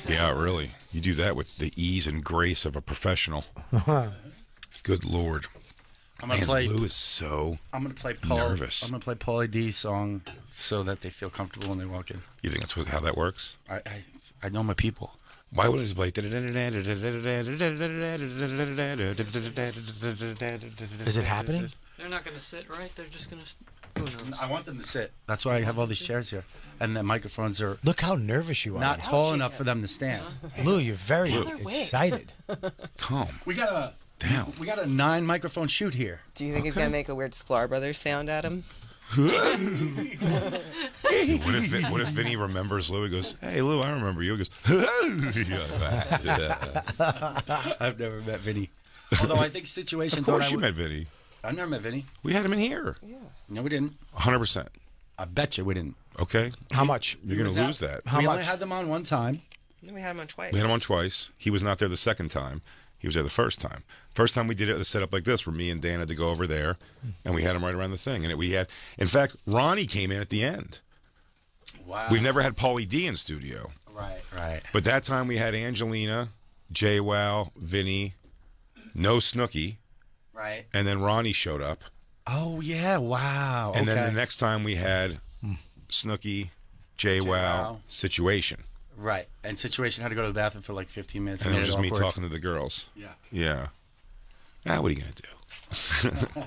Yeah, really. You do that with the ease and grace of a professional. Good Lord. I'm gonna Man, play. Lou is so I'm gonna play Paul. nervous. I'm gonna play Paulie D's song so that they feel comfortable when they walk in. You think that's how that works? I know my people. Why would it just play? Is it happening? They're not going to sit, right? They're just going to... Who knows? I want them to sit. That's why I have all these chairs here, and the microphones are Look how nervous you are. not tall enough for them to stand. Lou, you're very excited. Calm. We got a 9 microphone shoot here. Do you think he's gonna make a weird Sklar Brothers sound at him? What if Vinny remembers Lou? He goes, "Hey Lou, I remember you." He goes, I've never met Vinny. Although I think situation. "Of course you met Vinny. I never met Vinny. We had him in here. Yeah. No, we didn't. 100%. I bet you we didn't. Okay. How much? You're gonna lose that. How we much? only had them on one time. No, we had him on twice. We had him on twice. He was not there the second time. He was there the first time. First time we did it, a setup like this, where me and Dan had to go over there, and we had him right around the thing. And we had, in fact, Ronnie came in at the end. Wow. We've never had Paulie D in studio. Right. But that time we had Angelina, JWoww, Vinny, no Snooki, Right. and then Ronnie showed up. Oh yeah! Wow. And then okay. the next time we had Snooki, JWoww, Situation. Right. And situation had to go to the bathroom for like 15 minutes. And it was made just me awkward. talking to the girls. Yeah. Yeah. Ah, what are you going to do?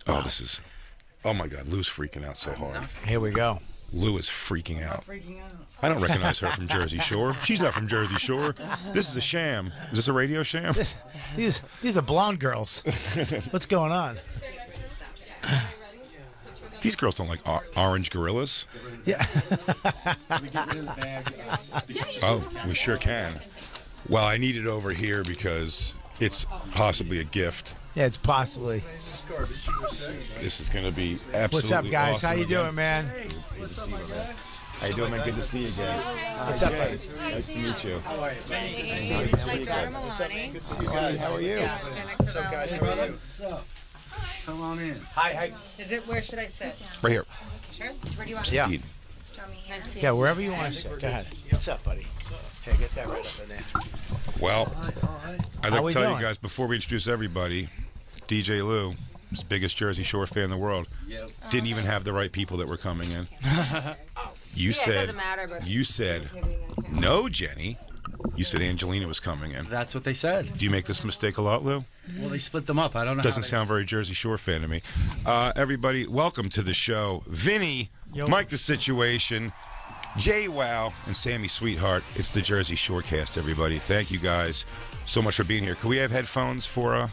Oh, this is... Oh, my God. Lou's freaking out so hard. Here we go. Lou is freaking out. I don't recognize her from Jersey Shore. She's not from Jersey Shore. This is a sham. Is this a radio sham? These are blonde girls. What's going on? These girls don't like orange gorillas. Yeah. Oh, we sure can. Well, I need it over here because it's possibly a gift. Yeah, it's possibly. This is going to be absolutely What's up, guys? awesome How you again. doing, man? How you doing, man? Good to see you again. What's up, buddy? Nice to meet you. How are you? My daughter Milani. Good to see you guys. How are you? What's up, guys? How are you? What's up? Come on in. Hi. Is it, where should I sit? Right here. Sure. Where do you want Yeah. Indeed. me? Yeah, wherever you want to sit. Go ahead. What's up, buddy? Hey, get that right up in there. Well, I'd How like we to tell doing? you guys, before we introduce everybody, DJ Lou, his biggest Jersey Shore fan in the world, didn't even have the right people that were coming in. You Yeah, it said, doesn't matter, but- you said, no, Jenny. You said Angelina was coming in. That's what they said. Do you make this mistake a lot, Lou? Well, they split them up. I don't know. Doesn't how they- sound very Jersey Shore fan to me. Everybody, welcome to the show. Vinny, Mike the Situation, JWoww, and Sammy Sweetheart. It's the Jersey Shore cast, everybody. Thank you guys so much for being here. Can we have headphones for I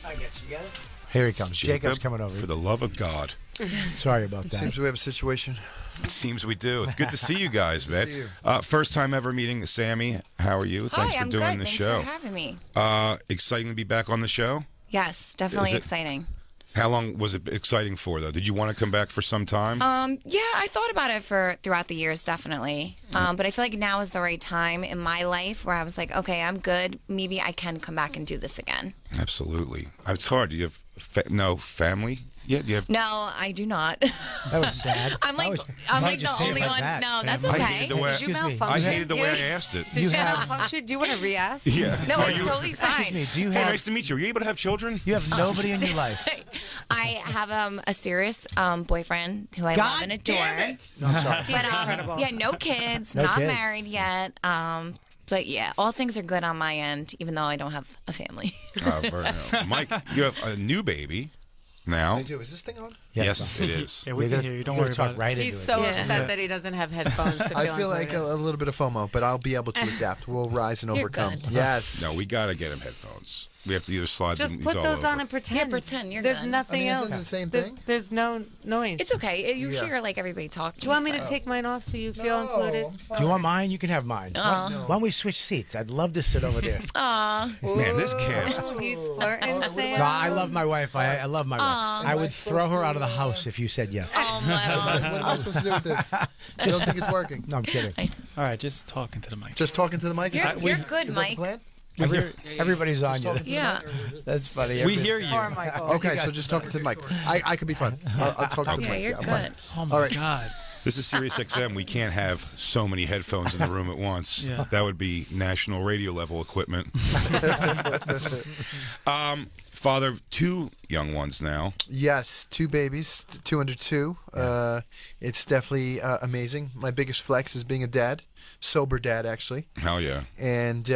got you. Here he comes. Jacob's coming over. For the love of God. Sorry about that. Seems we have a situation. It seems we do. It's good to see you guys, man. see you. First time ever meeting Sammy. How are you? Thanks Hi, for I'm doing good. the Thanks show. for having me. Exciting to be back on the show. Yes, definitely Is it- exciting. How long was it exciting for, though? Did you want to come back for some time? Yeah, I thought about it for throughout the years, definitely. But I feel like now is the right time in my life where I was like, okay, I'm good. Maybe I can come back and do this again. Absolutely. It's hard. Do you have no family? Yeah, do you have? No, I do not. That was sad. I'm like, Why I'm would like you the say it only like one. that, No, that's family? I okay. hated the way, Did you Excuse me. malfunction? I hated the way I asked it. You have. malfunction? Do you want to re-ask? Yeah. No, Are it's you- totally fine. Excuse me. Do you Hey, have? nice to meet you. Are you able to have children? You have nobody in your life. I have a serious boyfriend who I love and adore. No, I'm sorry. He's incredible. Yeah, no kids, No not kids. married yet. But yeah, all things are good on my end, even though I don't have a family. Very well. Mike, you have a new baby now. I do. Is this thing on? Yes, it is. Yeah, we can hear you. Don't worry talk about right He's into so it. upset that he doesn't have headphones to I feel feel like a included. little bit of FOMO, but I'll be able to adapt. We'll rise and You're overcome. good. Yes. No, we gotta get him headphones. We have to either slide Just them. put all those over. on and pretend. Yeah, pretend. You're There's good. nothing I mean, else. isn't it the same there's, thing? there's no noise. It's okay. You Yeah. hear like everybody talking. Do you want me to take mine off so you feel included? Do you want mine? You can have mine. Why don't we switch seats? I'd love to sit over there. Aw. Man, this cast. Ooh, he's flirting, Sam. No, I love my wife. I love my wife. I would throw her out of of the house if you said yes. Oh my What am I supposed to do with this? I don't think it's working. No, I'm kidding. All right, just talking to the mic. Just talking to the mic? You're good, Is that the Mike. plan? Everybody's on you. Yeah. That's funny. We hear you. Poor Michael. Okay, so just talking to the mic. I could be fun. I'll talk to the Yeah, mic. you're I'm fine. good. Oh my All right. God. This is Sirius XM. We can't have so many headphones in the room at once. Yeah. That would be national radio level equipment. Father of 2 young ones now. Yes, 2 babies, 2 under 2. It's definitely amazing. My biggest flex is being a dad, sober dad actually, Hell yeah. and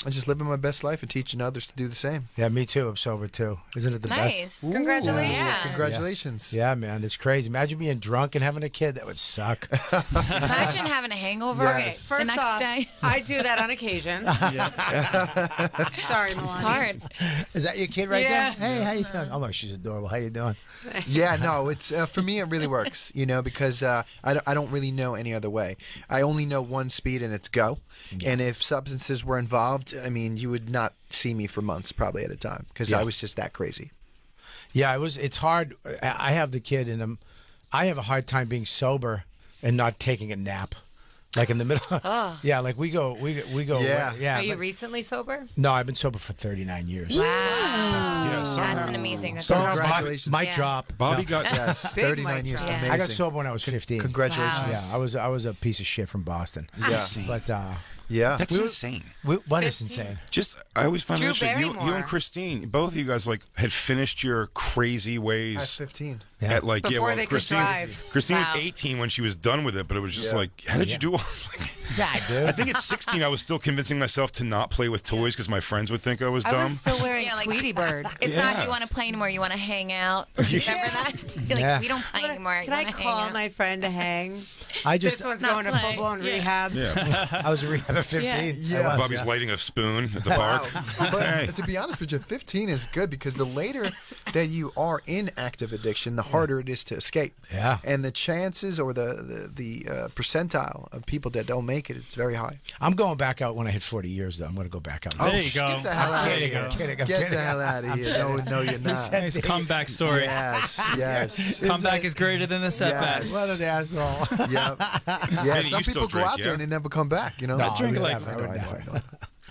I'm just living my best life and teaching others to do the same. Yeah, me too. I'm sober too. Isn't it the Nice. best? Congratulations. Yeah. Congratulations. Yeah, man, it's crazy. Imagine being drunk and having a kid. That would suck. Imagine having a hangover Yes. the First next off, day. I do that on occasion. Sorry, It's Melania. hard. Is that your kid right Yeah. there? Hey, how you doing? Oh, no, she's adorable. How you doing? Yeah, no, it's for me it really works, because I don't really know any other way. I only know one speed and it's go. And if substances were involved, I mean, you would not see me for months probably at a time because I was just that crazy. Yeah, it's hard. I have the kid and I have a hard time being sober and not taking a nap. Like in the middle. Oh. Yeah, like we go. Yeah. Are you but- recently sober? No, I've been sober for 39 years. Wow. Yeah, That's an amazing somehow Congratulations. Mic Yeah. drop. Bobby got Yes, Big 39 mic years. drop. Amazing. I got sober when I was 15. Congratulations. Yeah, I was a piece of shit from Boston. Yeah. But Yeah. That's insane. what is insane? Just, I always find it Drew interesting. You Barrymore. and Christine, both of you guys, like, had finished your crazy I was ways 15. Yeah. at, like, Before they could Christine. drive. Christine Wow. was 18 when she was done with it, but it was just Yeah. like, how did you do all? Yeah, dude. I think at 16, I was still convincing myself to not play with toys because my friends would think I was I dumb. was still wearing Yeah, like- Tweety Bird. It's not you want to play anymore. You want to hang out. Remember that? You're like, Yeah. we don't play anymore. Can I you wanna hang call out. my friend to hang? I just This one's Not going to playing. full-blown Yeah. rehab. Yeah. I was a rehab at 15. Yeah. I was, Bobby's yeah. lighting a spoon at the park. But Hey. to be honest with you, 15 is good because the later that you are in active addiction, the harder it is to escape. Yeah. And the chances or the percentile of people that don't make it, it's very high. I'm going back out when I hit 40 years, though. I'm going to go back out. There you go. Get the hell out of kidding, here. I'm kidding, I'm Get kidding. the hell out of here. No, you're not. Nice comeback story. Yes, yes. Comeback is greater than the setback. Yes. What an asshole. Yep. Yeah, Vinny, some you still people go drink, out there yeah? and they never come back, No, I drink would like- never, I know, would I know, never. I know.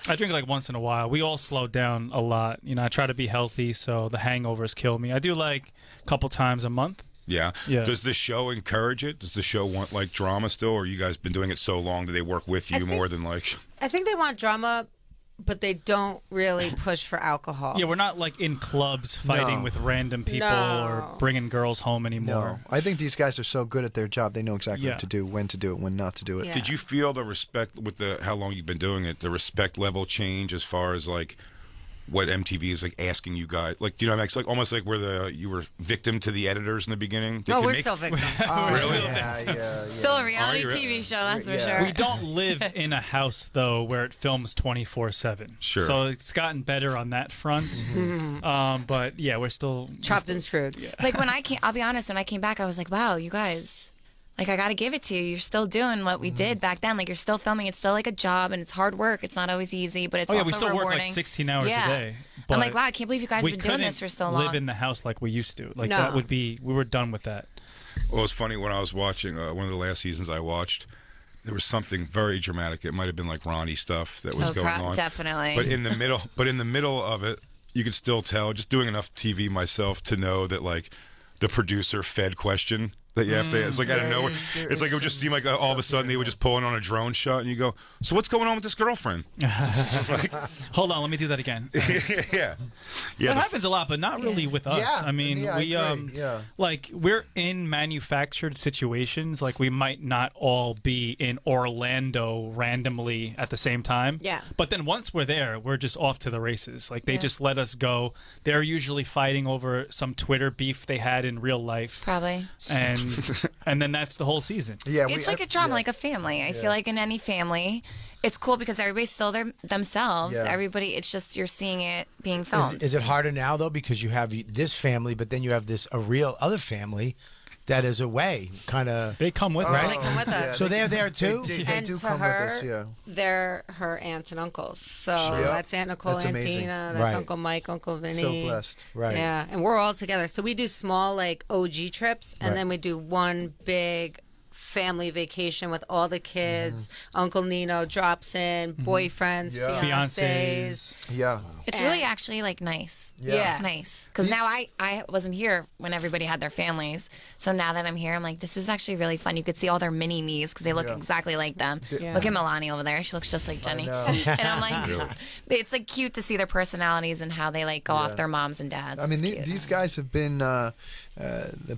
I drink like once in a while. We all slow down a lot. I try to be healthy, so the hangovers kill me. I do like a couple times a month. Yeah. Yeah. Does the show encourage it? Does the show want, like, drama still? Or you guys been doing it so long that they work with you more than, like... I think they want drama, but they don't really push for alcohol. Yeah, we're not like in clubs fighting No. with random people or No. bringing girls home No, anymore. I think these guys are so good at their job. They know exactly Yeah. what to do, when to do it, when not to do it. Yeah. Did you feel the respect with how long you've been doing it, the respect level change as far as, like, what MTV is, like, asking you guys? Like, do you know what I mean? It's like almost like where you were victim to the editors in the beginning. They No, can we're make- still victims. Oh, Really? Yeah. Still a Are reality you really? TV show, that's for Yeah. sure. We don't live in a house though where it films 24/7. Sure. So it's gotten better on that front. But yeah, we're still Chopped and screwed. Like when I came, I'll be honest, when I came back, I was like, wow, you guys, like I got to give it to you. You're still doing what we did back then. Like you're still filming. It's still like a job and it's hard work. It's not always easy, but it's Oh yeah, also we still rewarding. work like 16 hours Yeah. a day. I'm like, but wow, I can't believe you guys we have been doing this couldn't for so long. live in the house like we used to. Like No. that would be, we were done with that. Well, it's funny when I was watching one of the last seasons I watched. There was something very dramatic. It might have been like Ronnie stuff that was Oh, going on. definitely. But in the middle of it, you could still tell. Just doing enough TV myself to know that like the producer fed question that you have to. It's like out of nowhere. It's like it would just seem like all of a sudden they would just pull in on a drone shot, and you go, "So what's going on with this girlfriend?" Hold on, let me do that again. yeah. That happens a lot, but not really with us. Yeah, I mean, yeah, I we agree, yeah. like we're in manufactured situations. Like we might not all be in Orlando randomly at the same time. Yeah. But then once we're there, we're just off to the races. Like they Yeah. just let us go. They're usually fighting over some Twitter beef they had in real life, Probably. and then that's the whole season. Yeah, It's like a drama, like a family. I feel like in any family, it's cool because everybody's still themselves. Yeah. Everybody, it's just you're seeing it being filmed. Is it harder now though because you have this family, but then you have a real other family that is away, kind of. They come with They us. come with us. So they're there too. They and do to come her, with us. Yeah. they're her aunts and uncles. So Sure. Yep. that's Aunt Nicole, That's Aunt amazing. Dina, that's Right. Uncle Mike, Uncle Vinny. So blessed. Right. Yeah, and we're all together. So we do small like OG trips, and Right. then we do one big family vacation with all the kids. Uncle Nino drops in, boyfriends, Yeah. fiancés. Yeah. It's really actually like nice. Yeah. It's nice because now I wasn't here when everybody had their families. So now that I'm here, I'm like, this is actually really fun. You could see all their mini me's because they look Yeah. exactly like them. Yeah. Look at Melania over there; she looks just like Jenny. know. And I'm like, it's like cute to see their personalities and how they like go off their moms and dads. I mean, It's cute. these guys have been the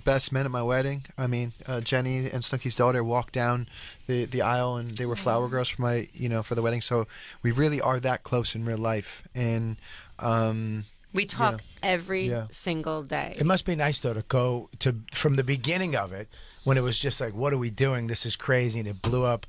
best men at my wedding. I mean, Jenny and Snooki's daughter walked down the aisle, and they were flower girls for my, for the wedding. So we really are that close in real life, and We talk every Yeah. single day. It must be nice though to go to from the beginning of it when it was just like, what are we doing? This is crazy, and it blew up,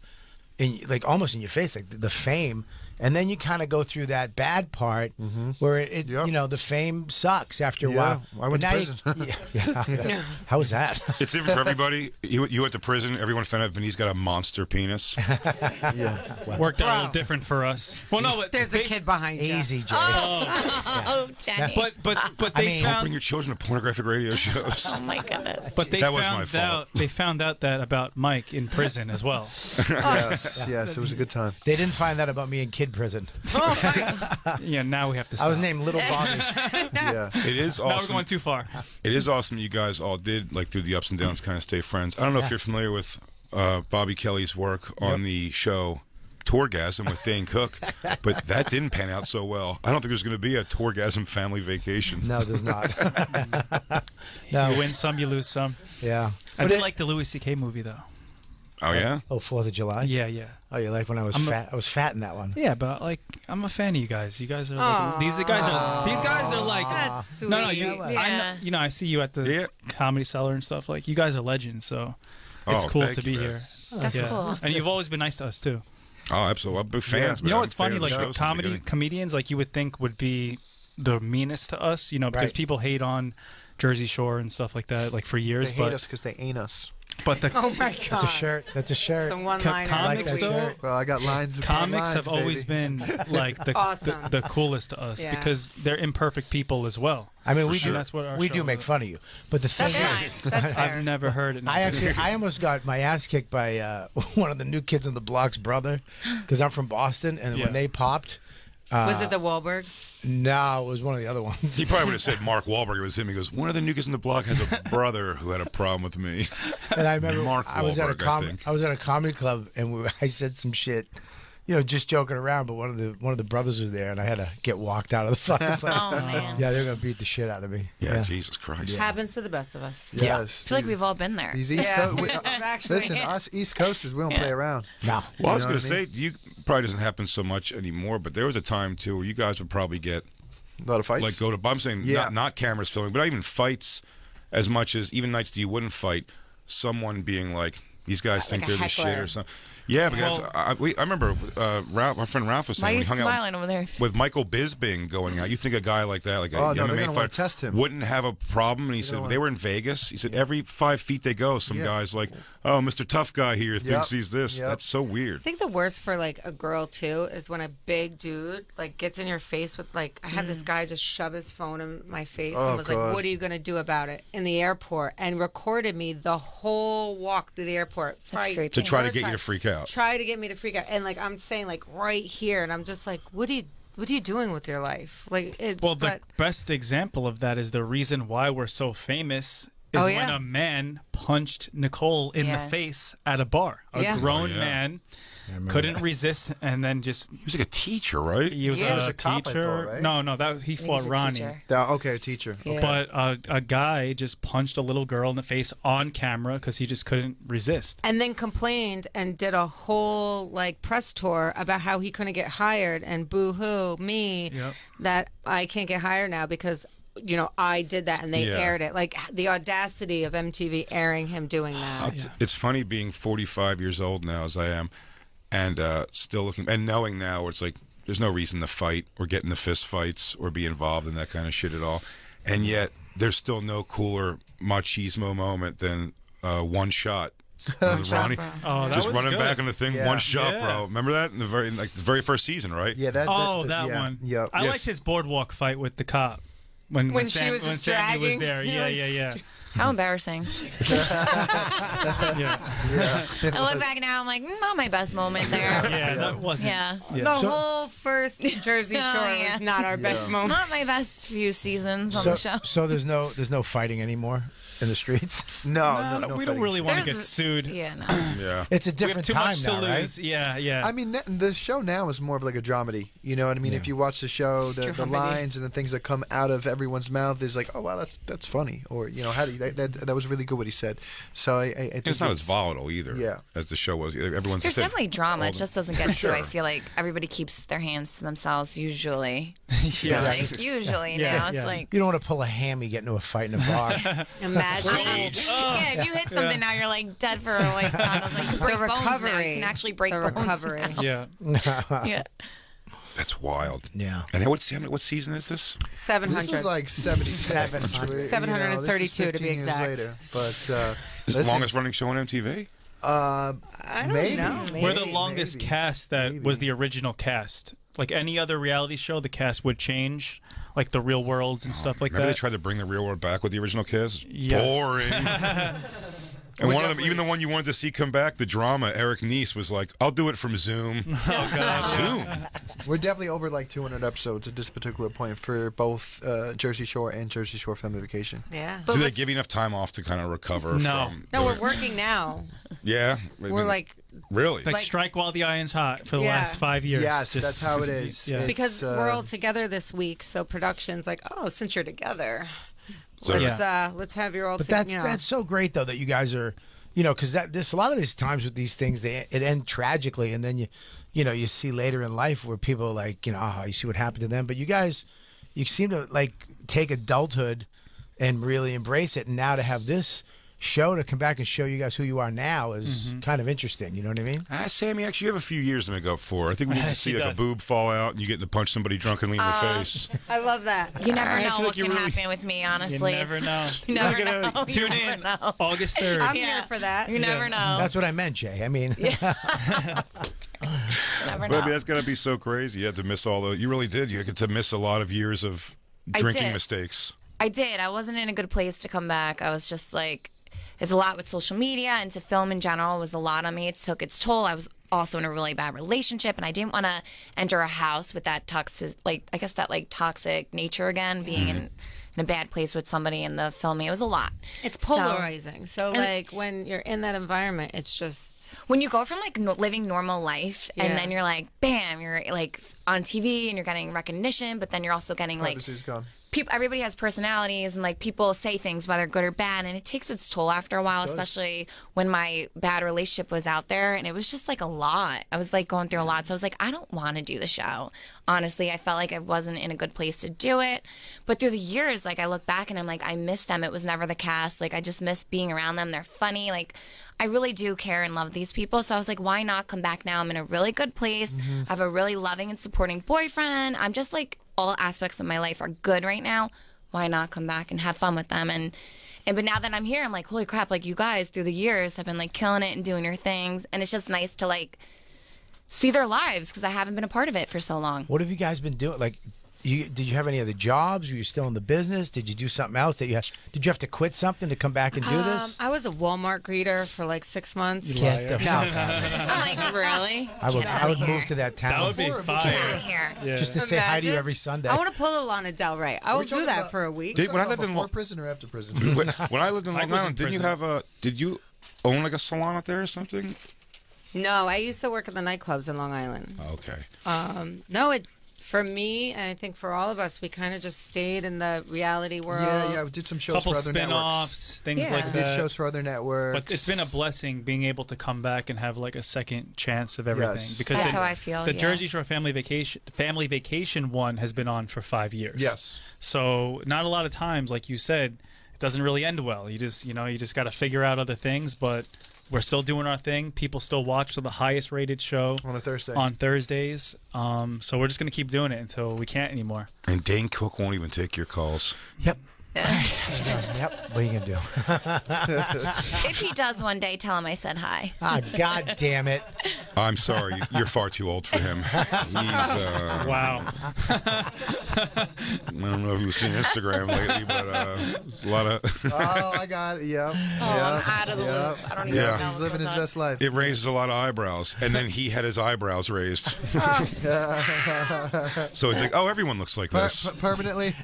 like almost in your face, like the fame. And then you kind of go through that bad part where it the fame sucks after a while. I went to But now prison. yeah. How was that? It's different for everybody. You went to prison. Everyone found out Vinny's got a monster penis. Worked out a little different for us. Well, no, but There's a kid behind you. Easy, Jay. Oh, Jenny. but I they mean- Don't found bring your children to pornographic radio shows. Oh my goodness. but they That was my found fault. out they found out that about Mike in prison as well. yes, yes, it was a good time. They didn't find that about me in kid prison. Yeah, now we have to. I was stop. named Little Bobby. Yeah. It is Now we're awesome. going too far. It is awesome you guys all did, like, through the ups and downs, kind of stay friends. I don't know if you're familiar with Bobby Kelly's work on the show Tourgasm with Dane Cook, but that didn't pan out so well. I don't think there's going to be a Tourgasm family vacation. No, there's not. No. You win some, you lose some. Yeah. I did like the Louis C.K. movie though. Oh, yeah? Oh, 4th of July? Yeah, yeah. Oh, you like when I was fat? I was fat in that one. Yeah, but like I'm a fan of you guys. You guys are like, these guys are like That's sweet. no, you, Yeah. I know, I see you at the Comedy Cellar and stuff. Like you guys are legends, so it's Oh, cool thank to be you, man. here. That's cool. And you've always been nice to us too. Oh, absolutely. I'm big fans. You know man. what's I'm a fan funny? of Like the the show since the beginning. comedians, like you would think would be the meanest to us, because Right. people hate on Jersey Shore and stuff like that, like for years. They hate but us because they ain't us. but the Oh my god. That's a shirt. That's a shirt. The one Co- liner. comics, that though, shirt. Well, I got lines. upon comics lines, have always baby. been like the, Awesome. the coolest to us Yeah. because they're imperfect people as well. I mean, we sure. do. That's what our we show do make is. fun of you, but the thing That's is, fine. That's fair. I've never heard it. I almost got my ass kicked by one of the New Kids on the Block's brother, because I'm from Boston, and Yeah. when they popped, Was it the Wahlbergs? no, it was one of the other ones. He probably would have said Mark Wahlberg. It was him. He goes, one of the new kids in the block has a brother who had a problem with me. And I remember Mark I was at a Wahlberg, I think. I was at a comedy club, and I said some shit, just joking around. But one of the brothers was there, and I had to get walked out of the fucking place. Oh, man. Yeah, they're gonna beat the shit out of me. Yeah, Jesus Christ. Happens to the best of us. Yes. I feel like we've all been there. These East Yeah. Coast. Actually, Listen, us East Coasters, we don't play around. No. Well, I was You know going to what I say, mean? you probably doesn't happen so much anymore, but there was a time, too, where you guys would probably get, A lot of fights. like, go to, I'm saying Yeah. not cameras filming, but not even fights as much as, even nights that you wouldn't fight, someone being like, these guys think a they're the shit heckler. or something. Yeah, because I remember Ralph, our friend Ralph was Why are saying you we hung smiling out over there? with Michael Bisbing going out. You think a guy like that, like a Oh, no, they're MMA gonna wanna fighter, test him. wouldn't have a problem? And he said they were in Vegas. He said every 5 feet they go, some Yeah. guy's like, oh, Mr. Tough Guy here thinks he's this. Yep. That's so weird. I think the worst for like a girl too is when a big dude like gets in your face with like I had this guy just shove his phone in my face Oh, and was God. like, "What are you gonna do about it?" in the airport and recorded me the whole walk through the airport. That's Right. creepy. To try to First get you time. to freak out. Try to get me to freak out, and like I'm saying like right here, and I'm just like, "What are you doing with your life?" Like, Well, the best example of that is the reason why we're so famous is Oh, when yeah. a man punched Nicole in Yeah. the face at a bar. A Yeah. grown Oh, yeah. man couldn't resist and then just He was like a teacher, right? he was Yeah, he a was a cop, I teacher. thought, right? No, that he fought He's a Ronnie. teacher. Okay, teacher. Yeah. But a guy just punched a little girl in the face on camera because he just couldn't resist. and then complained and did a whole like press tour about how he couldn't get hired and boo-hoo me Yep. that I can't get hired now because I did that and they Yeah. aired it. Like the audacity of MTV airing him doing that. It's funny being 45 years old now, as I am, and still looking and knowing now where it's like there's no reason to fight or get into fist fights or be involved in that kind of shit at all, and yet there's still no cooler machismo moment than One Shot. Shot, bro. Oh, that just was running good. back on the thing, Yeah. One Shot, Yeah. bro. Remember that in the very first season, right? Yeah, that yeah, one. Yep. I Yes. liked his boardwalk fight with the cop when When she Sam, was when just Sammy was dragging. there. Yeah, yeah. How embarrassing. Yeah. I look back now, I'm like, not my best moment there. Yeah, that wasn't. Yeah. The whole first Jersey Shore Oh, yeah. was not our best moment. Not my best few seasons on the show. So there's no fighting anymore in the streets. No, we don't really want to There's get sued. Yeah, no. Yeah. It's a We have different too time much to now, lose. right? Yeah, yeah. I mean, the show now is more of like a dramedy. You know what I mean? If you watch the show, the lines and the things that come out of everyone's mouth is like, oh wow, that's funny, or how do you, that was really good what he said. So I think It's not as volatile either. Yeah. As the show was. Everyone's There's said definitely drama. all It the- just doesn't get Sure. to. I feel like everybody keeps their hands to themselves usually. Yeah. Like usually Yeah, now it's yeah. like. You don't want to pull a hammy, get into a fight in a bar. Imagine. Yeah, if you hit something now, you're like dead for like God knows what. You can break The bones now. recovery. You can actually break The bones recovery. now. Yeah. Yeah. That's wild. Yeah. And what season is this? 700. This was like 77. 732 to be exact. Later, but Is it the listen, longest running show on MTV? I don't maybe. know. We're the longest maybe. cast that Maybe. was the original cast. Like any other reality show, the cast would change, like the Real Worlds and stuff like Remember they that. tried to bring the Real World back with the original cast? Yes. Boring. And one of them, even the one you wanted to see come back, the drama, Eric Nice was like, "I'll do it from Zoom." Oh, God. Zoom. We're definitely over like 200 episodes at this particular point for both Jersey Shore and Jersey Shore Family Vacation. Yeah. Do they give you enough time off to kind of recover? No. From No, we're working now. Yeah. We're like really. Like, strike while the iron's hot for the Yeah. last 5 years. Yes, Just- that's how it is. Yeah. because we're all together this week, so production's like, oh, since you're together, let's have your all. But that's so great though that you guys are, because a lot of these times with these things it end tragically, and then you see later in life where people are like, oh, you see what happened to them. But you guys, you seem to like take adulthood and really embrace it, and now to have this show to come back and show you guys who you are now is kind of interesting. You know what I mean? Sammy, actually, you have a few years to make up for. I think we need to see She like does. a boob fall out and you get to punch somebody drunkenly in the face. I love that. You never I know feel what like you can really- happen with me, honestly. You never know. You never Look at know. Tune You never in know. August 3rd. I'm here for that. You never know. That's what I meant, Jay. I mean, Just never But I mean, know. that's got to be so crazy. You had to miss all the. You really did. You had to miss a lot of years of I drinking did. mistakes. I did. I wasn't in a good place to come back. I was just like, it's a lot with social media and to film in general was a lot on me. It took its toll. I was also in a really bad relationship, and I didn't want to enter a house with that toxic, toxic nature again, being in a bad place with somebody in the filming. It was a lot. It's polarizing. So, And- when you're in that environment, it's just When you go from living normal life and Yeah. then you're like, bam, you're like on TV and you're getting recognition, but then you're also getting like Privacy's gone. people. Everybody has personalities and like people say things whether good or bad, and it takes its toll after a while, especially when my bad relationship was out there, and it was just like a lot. I was like going through a lot, so I was like, I don't want to do the show. Honestly, I felt like I wasn't in a good place to do it. But through the years, like I look back and I'm like, I miss them. It was never the cast. Like I just miss being around them. They're funny. Like I really do care and love these people. So I was like, why not come back now? I'm in a really good place. I have a really loving and supporting boyfriend. I'm just like all aspects of my life are good right now. Why not come back and have fun with them? And but now that I'm here, I'm like, holy crap, like you guys through the years have been like killing it and doing your things. And it's just nice to like see their lives because I haven't been a part of it for so long. what have you guys been doing? Like, did you have any other jobs? Were you still in the business? Did you do something else? Did you have to quit something to come back and do this? I was a Walmart greeter for like 6 months. Get the fuck out of here. I'm like, really? I would move to that town That would be Get out fire. of here. Yeah. just to say hi to you Imagine. every Sunday. I want to pull a Lana Del Rey. I will do that for a week. When I lived in before Long prison or after prison? when I lived in I Long was in Island, didn't you prison. have did you own like a salon out there or something? No, I used to work at the nightclubs in Long Island. Okay. No, for me, and I think for all of us, we kind of just stayed in the reality world. Yeah, we did some shows Couple for other networks. spin-offs, things Yeah. like We that. did shows for other networks. But it's been a blessing being able to come back and have like a second chance of everything. Yes. Because That's the, how I feel, the yeah. Jersey Shore Family Vacation one has been on for 5 years. Yes. So not a lot of times, like you said, it doesn't really end well. You just got to figure out other things, but we're still doing our thing. People still watch the highest rated show On a Thursday. on Thursdays. So we're just gonna keep doing it until we can't anymore. And Dane Cook won't even take your calls. Yep. Yep. What are you gonna do? If he does one day, tell him I said hi. Ah, God damn it! I'm sorry, you're far too old for him. He's Wow. I don't know if you've seen Instagram lately, but there's a lot of. Oh, I got it. Yep. I'm out of the loop. I don't even know. He's what living goes his on. best life. It raises a lot of eyebrows, and then he had his eyebrows raised. So it's like, oh, everyone looks like this. Permanently.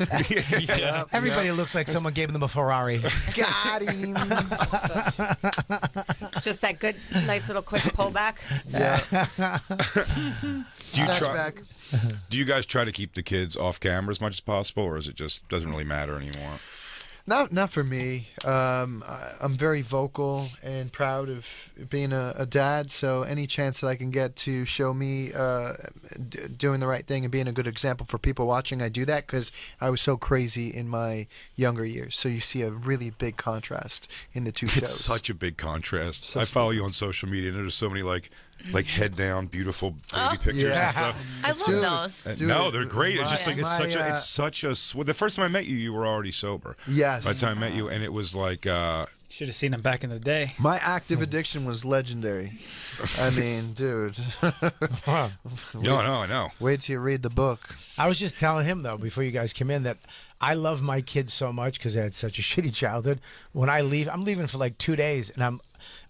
Yeah. Everybody looks like someone gave them a Ferrari. Got him. Just that good, nice little quick pullback. Yeah. Do you try? Flashback. Do you guys try to keep the kids off camera as much as possible, or is it just doesn't really matter anymore? Not for me. I'm very vocal and proud of being a dad. So any chance that I can get to show me doing the right thing and being a good example for people watching, I do that because I was so crazy in my younger years. So you see a really big contrast in the two It's shows. such a big contrast. So I follow you on social media, and there's so many like head down, beautiful baby pictures and stuff. I love those. No, they're great. It's just like my, it's such a. Well, the first time I met you, you were already sober. Yes. By the time I met you, and it was like. Should have seen him back in the day. My active addiction was legendary. I mean, dude. No, I know. Wait till you read the book. I was just telling him though before you guys came in that I love my kids so much because I had such a shitty childhood. When I leave, I'm leaving for like 2 days, and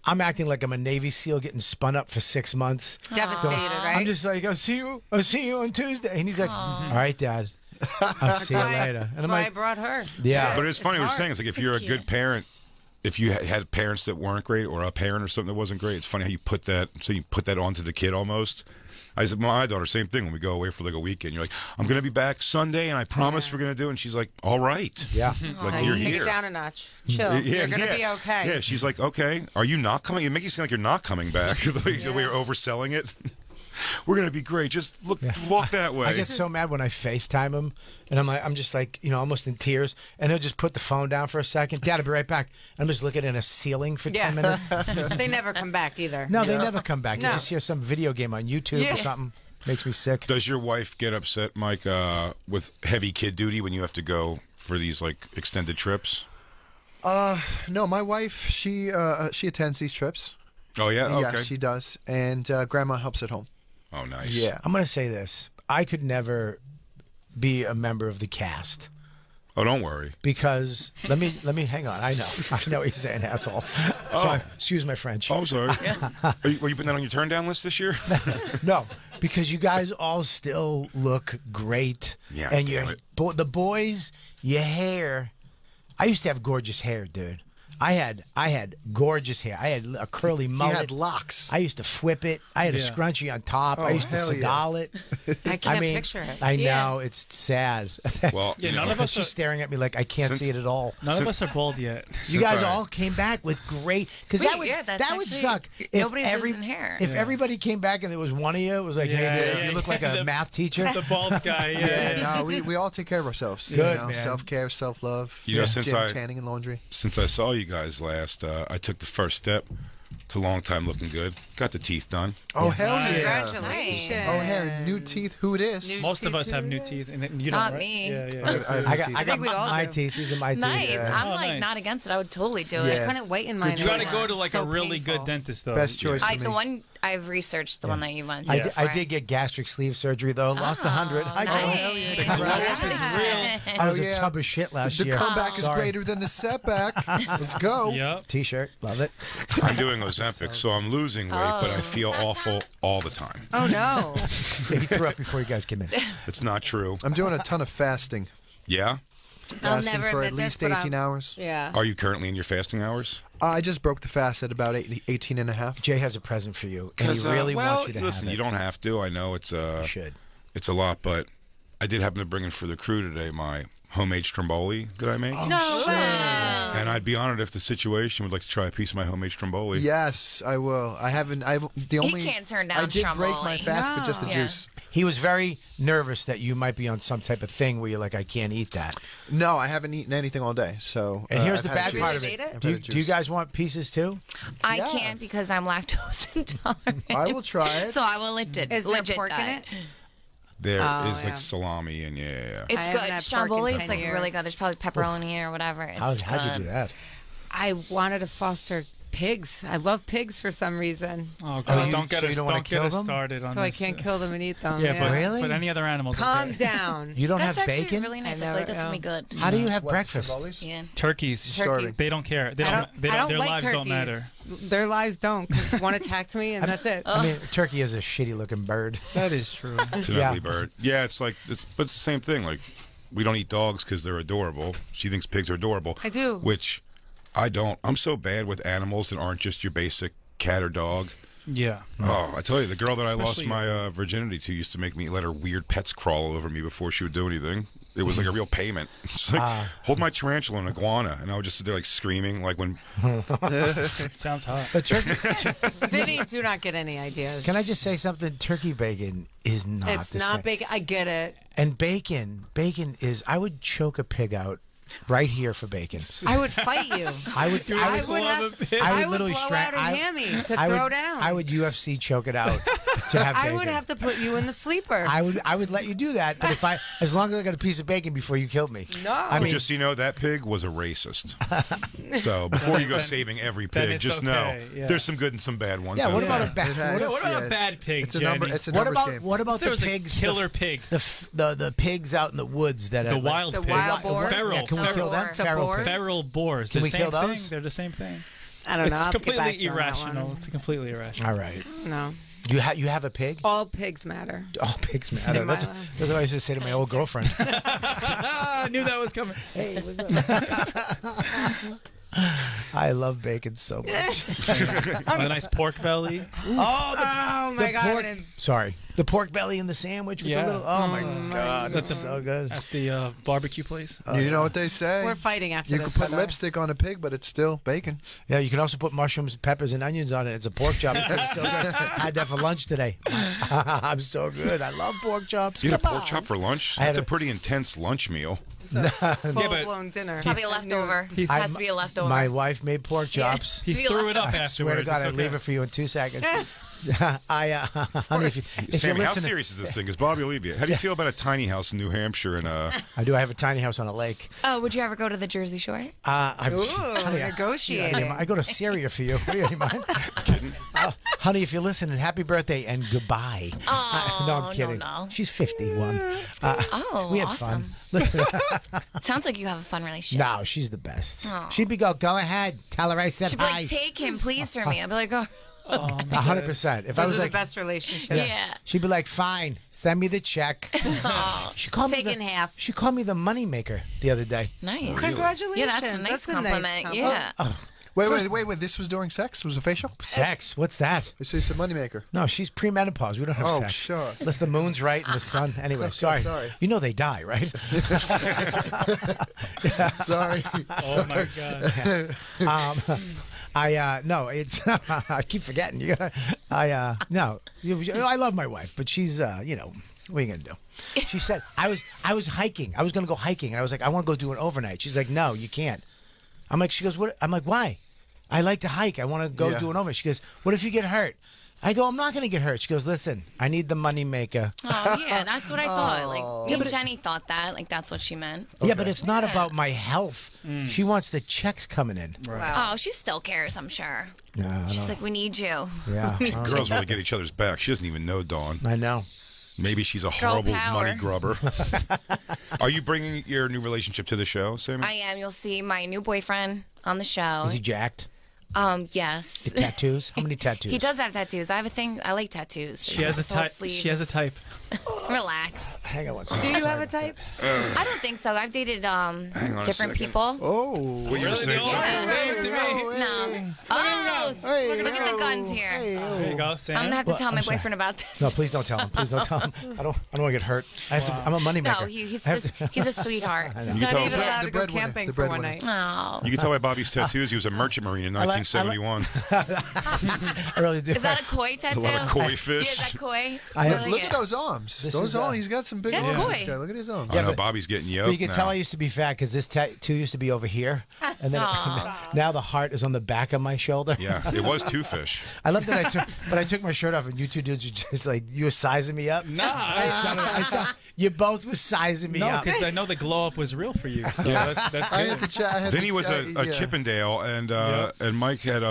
I'm acting like I'm a Navy SEAL getting spun up for 6 months. Devastated, right? I'm just like, I'll see you on Tuesday, and he's like, all right, Dad, I'll see you later. And That's I'm why I like, brought her. yeah. But it's funny what you're hard. saying. It's like if It's you're a cute. good parent, if you had parents that weren't great, or a parent or something that wasn't great, it's funny how you put that. So you put that onto the kid almost. I said, my daughter, same thing. When we go away for like a weekend, you're like, I'm gonna be back Sunday, and I promise we're gonna do. And she's like, all right. Yeah. Like you're Take here. it down a notch. Chill. You're gonna be okay. Yeah, she's like, okay. Are you not coming? You make it seem like you're not coming back. The way you're overselling it. We're gonna be great. Just walk that way. I get so mad when I FaceTime him, and I'm just like, almost in tears, and he'll just put the phone down for a second. Dad, I'll be right back. I'm just looking at a ceiling for 10 minutes. They never come back either. No, they never come back. No. You just hear some video game on YouTube or something. Makes me sick. Does your wife get upset, Mike, with heavy kid duty when you have to go for these like extended trips? No, my wife, she attends these trips. Oh yeah, okay. Yes, she does, and Grandma helps at home. Oh, nice. Yeah. I'm going to say this. I could never be a member of the cast. Oh, don't worry. Because let me hang on. I know what you're saying, asshole. Sorry, excuse my French. Oh, I'm sorry. Were you putting that on your turn down list this year? No, because you guys all still look great. Yeah, and damn the boys, your hair. I used to have gorgeous hair, dude. I had gorgeous hair. I had a curly mullet. He had locks. I used to whip it. I had a scrunchie on top. I used to hell yeah. seagal it. I can't picture it. I know it's sad. Well, Yeah, none of us She's are, staring at me like I can't see it at all. none of us are bald yet. You guys I- all came back with great because that would that's that would actually- suck nobody's losing hair. If everybody came back and there was one of you, it was like, Yeah, hey, dude, yeah, you look yeah. like a math teacher. The bald guy. Yeah, no, we all take care of ourselves. Good, man. Self-care, self-love. You know, since gym, tanning, and laundry. Since I saw you guys last, I took the first step to long time looking good. Got the teeth done. Oh, hell yeah. Congratulations. Oh, yeah, new teeth. Who it is? Most of us have new teeth, and you don't. Not right? me. Yeah, yeah. I got we all my do. teeth. These are my Nice. teeth. I'm Oh, like nice. not against it. I would totally do Yeah. it. I couldn't wait in mine. You gotta anymore. go to like So a really painful. good dentist, though. Best choice for me. The one I've researched the one that you went to. I before. did get gastric sleeve surgery though. Lost 100. I was a tub of shit last The year. comeback is Sorry. greter than the setback. Let's go. Yep. T-shirt, love it. I'm doing Ozempic, so I'm losing weight, but I feel awful all the time. Oh no. Yeah, he threw up before you guys came in. It's not true. I'm doing a ton of fasting. Yeah? I'll Fasting never for at admit least this, but 18 hours. Yeah. Are you currently in your fasting hours? I just broke the fast at about 18 and a half. Jay has a present for you, and he 'Cause, really well, wants you to listen, have it. you don't have to. I know it's You should. it's a lot, but I did happen to bring in for the crew today my homemade stromboli that I make. No way. And I'd be honored if the situation would like to try a piece of my homemade stromboli. Yes, I will. I haven't. The only. can't turn down I did break my Stromboli. fast, but just the No. juice. He was very nervous that you might be on some type of thing where you're like, I can't eat that. No, I haven't eaten anything all day. So. And here's I've the had bad juice. part of Ate it. it? Do you, I've had do you juice. guys want pieces too? I Yes. can't because I'm lactose intolerant. I will try it. So I will legit. Is there legit pork in die. it? there is yeah. like salami and yeah. It's I haven't good. had Stromboli pork in is 10 like really years. good. There's probably pepperoni or whatever. It's How'd you do good. that? I wanted to foster pigs. I love pigs for some reason. Oh, So God, you- don't get so you us, don't wanna don't get kill us them? started on So I this. can't kill them and eat them. Yeah, but, Really? but any other animals. Calm okay. down. You don't That's have actually bacon? really nice. I I feel like know, that's gonna be yeah. good. How do you have What, breakfast? tamales? Yeah. Turkeys. Starving. They don't care. They I don't. They I don't. Their like lives turkeys. don't matter. Their lives don't, because one attacks me and that's it. I mean, turkey is a shitty looking bird. That is true. It's an ugly bird. Yeah, it's like but it's the same thing. Like we don't eat dogs because they're adorable. She thinks pigs are adorable. I do. Which I don't. I'm so bad with animals that aren't just your basic cat or dog. Yeah. Oh, I tell you, the girl that I lost Especially- my virginity to used to make me let her weird pets crawl all over me before she would do anything. It was like a real payment. It's like, hold my tarantula and iguana. And I would just sit there like screaming, like when... Sounds hot. But turkey, Vinny, do not get any ideas. can I just say something? Turkey bacon is not It's the not same. bacon. I get it. And bacon is, I would choke a pig out right here for bacon. I would fight you. I would literally blow strap. out a hammy to I throw would, down. I would UFC choke it out to have bacon. I would have to put you in the sleeper. I would let you do that, but as long as I got a piece of bacon before you killed me. No. I mean, just so you know, that pig was a racist. So before you go saving every then pig, it's just okay, know yeah. there's some good and some bad ones. yeah. out What there. about a bad? What about a bad pig? It's a number. Jenny? It's a What numbers about game. what about There the was pigs? a killer pig. The pigs out in the woods that The are wild The pigs. wild boars? Feral. Yeah, can we kill them? The Feral boars? pigs. Feral boars. Can They're we the kill same those? thing. They're the same thing. I don't know. It's I'll have to get back completely to you on that irrational. one. It's completely irrational. All right. No. You have a pig? All pigs matter. All pigs matter. In my That's life. what I used to say to my old girlfriend. I knew that was coming. Hey, what's up? I love bacon so much. A nice pork belly. Oh my God. pork, sorry, the pork belly in the sandwich with Yeah. the little. Oh my God, That's that's so good. At the barbecue place. You know what they say? We're fighting after You this. can put Heather. lipstick on a pig, but it's still bacon. Yeah, you can also put mushrooms, peppers, and onions on it. It's a pork chop. It's so good. I had that for lunch today. I'm so good. I love pork chops. You had a Come pork on. chop for lunch? I had That's a a- pretty intense lunch meal. Full-blown dinner. Probably a leftover. Has to be a leftover. My wife made pork chops. He threw it up I afterwards. swear to God, It's I'd leave okay. it for you in 2 seconds. Honey, if you're Sammy, how listening, serious is this thing? Is Bobby will leave you? How do you feel about a tiny house in New Hampshire and I do. I have a tiny house on a lake. Oh, would you ever go to the Jersey Shore? Ooh, honey, negotiating. I go to Syria for you. Do you mind? Honey, if you're listening, happy birthday and goodbye. Oh, no, I'm kidding. no. She's 51. Oh, we had awesome. fun. Sounds like you have a fun relationship. No, she's the best. Aw. She'd be go ahead. Tell her I said She'd be hi. like, take him, please, for me. I'd be like, oh. 100%. If I Those was are like, the best relationships. Yeah. she'd be like, fine, send me the check. She called me Taken half. She called me the money maker the other day. Nice. Congratulations. Yeah, that's a nice That's a nice compliment. compliment. Yeah. Wait. This was during sex? Was it facial? Sex? What's that? It's a moneymaker. No, she's premenopause. We don't have Oh, sex. sure. Unless the moon's right and the sun. Anyway, sorry. sorry. You know they die, right? Sorry. Oh my God. No, it's I keep forgetting. I love my wife, but she's what are you gonna do? She said I was hiking. I was gonna go hiking, and I was like, I want to go do an overnight. She's like, no, you can't. I'm like, she goes, what? I'm like, why? I like to hike. I want to go do an overnight. She goes, what if you get hurt? I go, I'm not going to get hurt. She goes, listen, I need the money maker. Oh, yeah, that's what I thought. Like, me and Jenny thought that. Like, that's what she meant. Yeah, but it's not Yeah. about my health. She wants the checks coming in. Oh, she still cares, I'm sure. Yeah, I She's know. like, we need you. Yeah, We need I know. Girls really get each other's back. She doesn't even know Dawn. I know. Maybe she's a Girl horrible power. money grubber. Are you bringing your new relationship to the show, Sammy? I am. You'll see my new boyfriend on the show. Is he jacked? Yes. The tattoos? How many tattoos? He does have tattoos. I have a thing. I like tattoos. She has a type. She has a type. Relax. Hang on one Do second. you have a type? I don't think so. I've dated on a different second. people. Oh. What you were saying? No. Oh, look at the guns here. There you go, Sam. I'm gonna have to Well, tell my I'm sorry. boyfriend about this. No, please don't tell him. Please don't tell him. I don't want to get hurt. I have to. I'm a money maker. No, he's a sweethought. I know. He's You not tell even allowed the to go breadwinner, camping the for one breadwinner. night. Oh. You can tell by Bobby's tattoos he was a merchant marine in I like 1971. I really do. Is that a koi tattoo? A lot of koi fish. Yeah, is that koi? Look at those arms. This Those is, arms. He's got some big That's arms. koi. This guy. Look at his arms. I know Bobby's getting yoked But you can now. tell I used to be fat because this tattoo used to be over here, and then now the heart is on the back of my shoulder. Yeah, it was two fish. I love that I took my shirt off, and you two dudes were just like you were sizing me up. Nah, I saw you both were sizing me no, up. because I know the glow up was real for you. So that's good. I had to check. Vinny was a Chippendale, and Mike had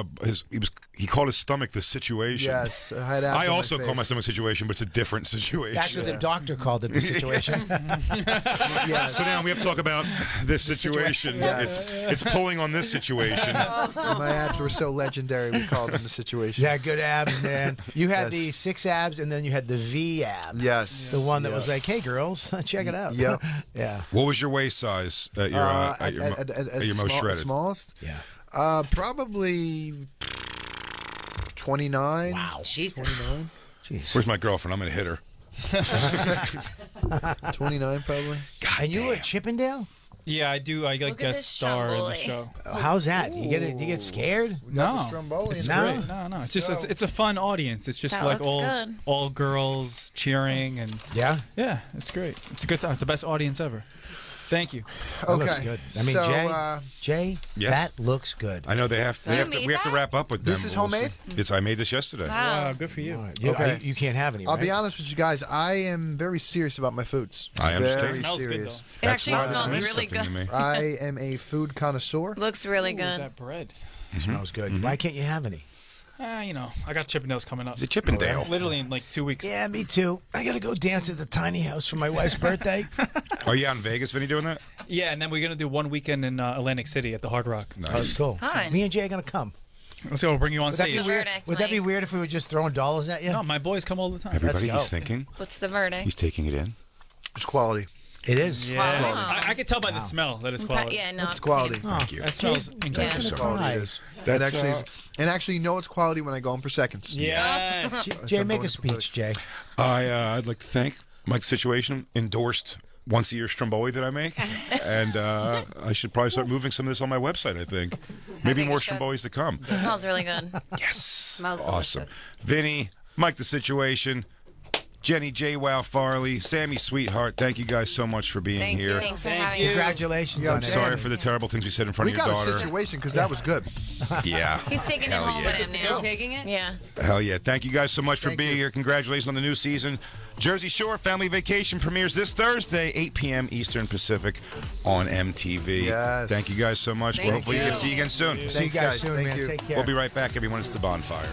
he called his stomach the situation. Yes, I had abs I on my also call my face. stomach situation, but it's a different situation. Actually, the doctor called it the situation. So now we have to talk about this situation. It's pulling on this situation. My abs were so legendary. We called them the situation. Yeah, good abs, man. You had Yes. the 6 abs, and then you had the V ab. Yes. The one that was like, "Hey, girls, check it out." Yep. Yeah. What was your waist size at your most shredded? Smallest? Yeah. Probably 29. Wow. Jesus. 29. Jeez. Where's my girlfriend? I'm gonna hit her. 29 probably. And you were at Chippendale? Yeah, I do. I like Look at guest this star in the Stromboli. show. How's that? You get scared? Got the Stromboli. It's No. great. No. It's just it's a fun audience. It's just That like looks good. all girls cheering and Yeah. yeah, it's great. It's a good time. It's the best audience ever. Thank you. That looks Okay. good. I mean, So, Jay, Yes. that looks good. I know they have You to made we have to that? wrap up with them. This is homemade? I made this yesterday. Wow. Wow, good for you. Okay. You can't have any. I'll be right? honest with you guys. I am very serious about my foods. I understand. Very Smells good, serious. It That's actually why this smells means really something to good. me. I am a food connoisseur. Looks really Ooh, good. that bread. It smells good. Why can't you have any? You know, I got Chippendales coming up. It's a Chippendale. Literally in like 2 weeks. Yeah, me too. I gotta go dance at the tiny house for my wife's birthday. Are you out in Vegas, Vinny, doing that? Yeah, and then we're gonna do one weekend in Atlantic City at the Hard Rock. Oh, that's cool. Fun. Me and Jay are gonna come. Let's go. We'll bring you on Would that be stage. weird? verdict, Would that be Mike? weird if we were just throwing dollars at you? No, my boys come all the time. Everybody, Let's he's go. thinking. What's the verdict? He's taking it in. It's quality. It is. Yeah, I can tell by the smell that it's quality. Yeah, no, It's quality. Thank you. That smells incredible. Yeah. Quality it is. That actually is. And actually, you know it's quality when I go in for seconds. Yes. Jay, make a speech, Jay. I'd like to thank Mike Situation, endorsed once a year Stromboli that I make, and I should probably start moving some of this on my website. I think maybe think more you should. Strombolis to come. Smells really good. Yes, Smells awesome. delicious. Vinny, Mike the Situation, Jenny J. Wow Farley, Sammy Sweetheart. Thank you guys so much for being Thank here. you. Thanks for having me. Congratulations Yeah, on I'm it. Sorry for the terrible things we said in front We of your got daughter. a situation because that was good. Yeah. He's taking it Hell home yeah. with him now. Taking it? Yeah. Hell yeah. Thank you guys so much for Thank being you. here. Congratulations on the new season. Jersey Shore Family Vacation premieres this Thursday, 8 p.m. Eastern Pacific on MTV. Yes. Thank you guys so much. Thank Well, hopefully we you. can see you again soon. See you Thanks, guys guys. soon, Thank man. you. Take care. We'll be right back, everyone. It's the Bonfire.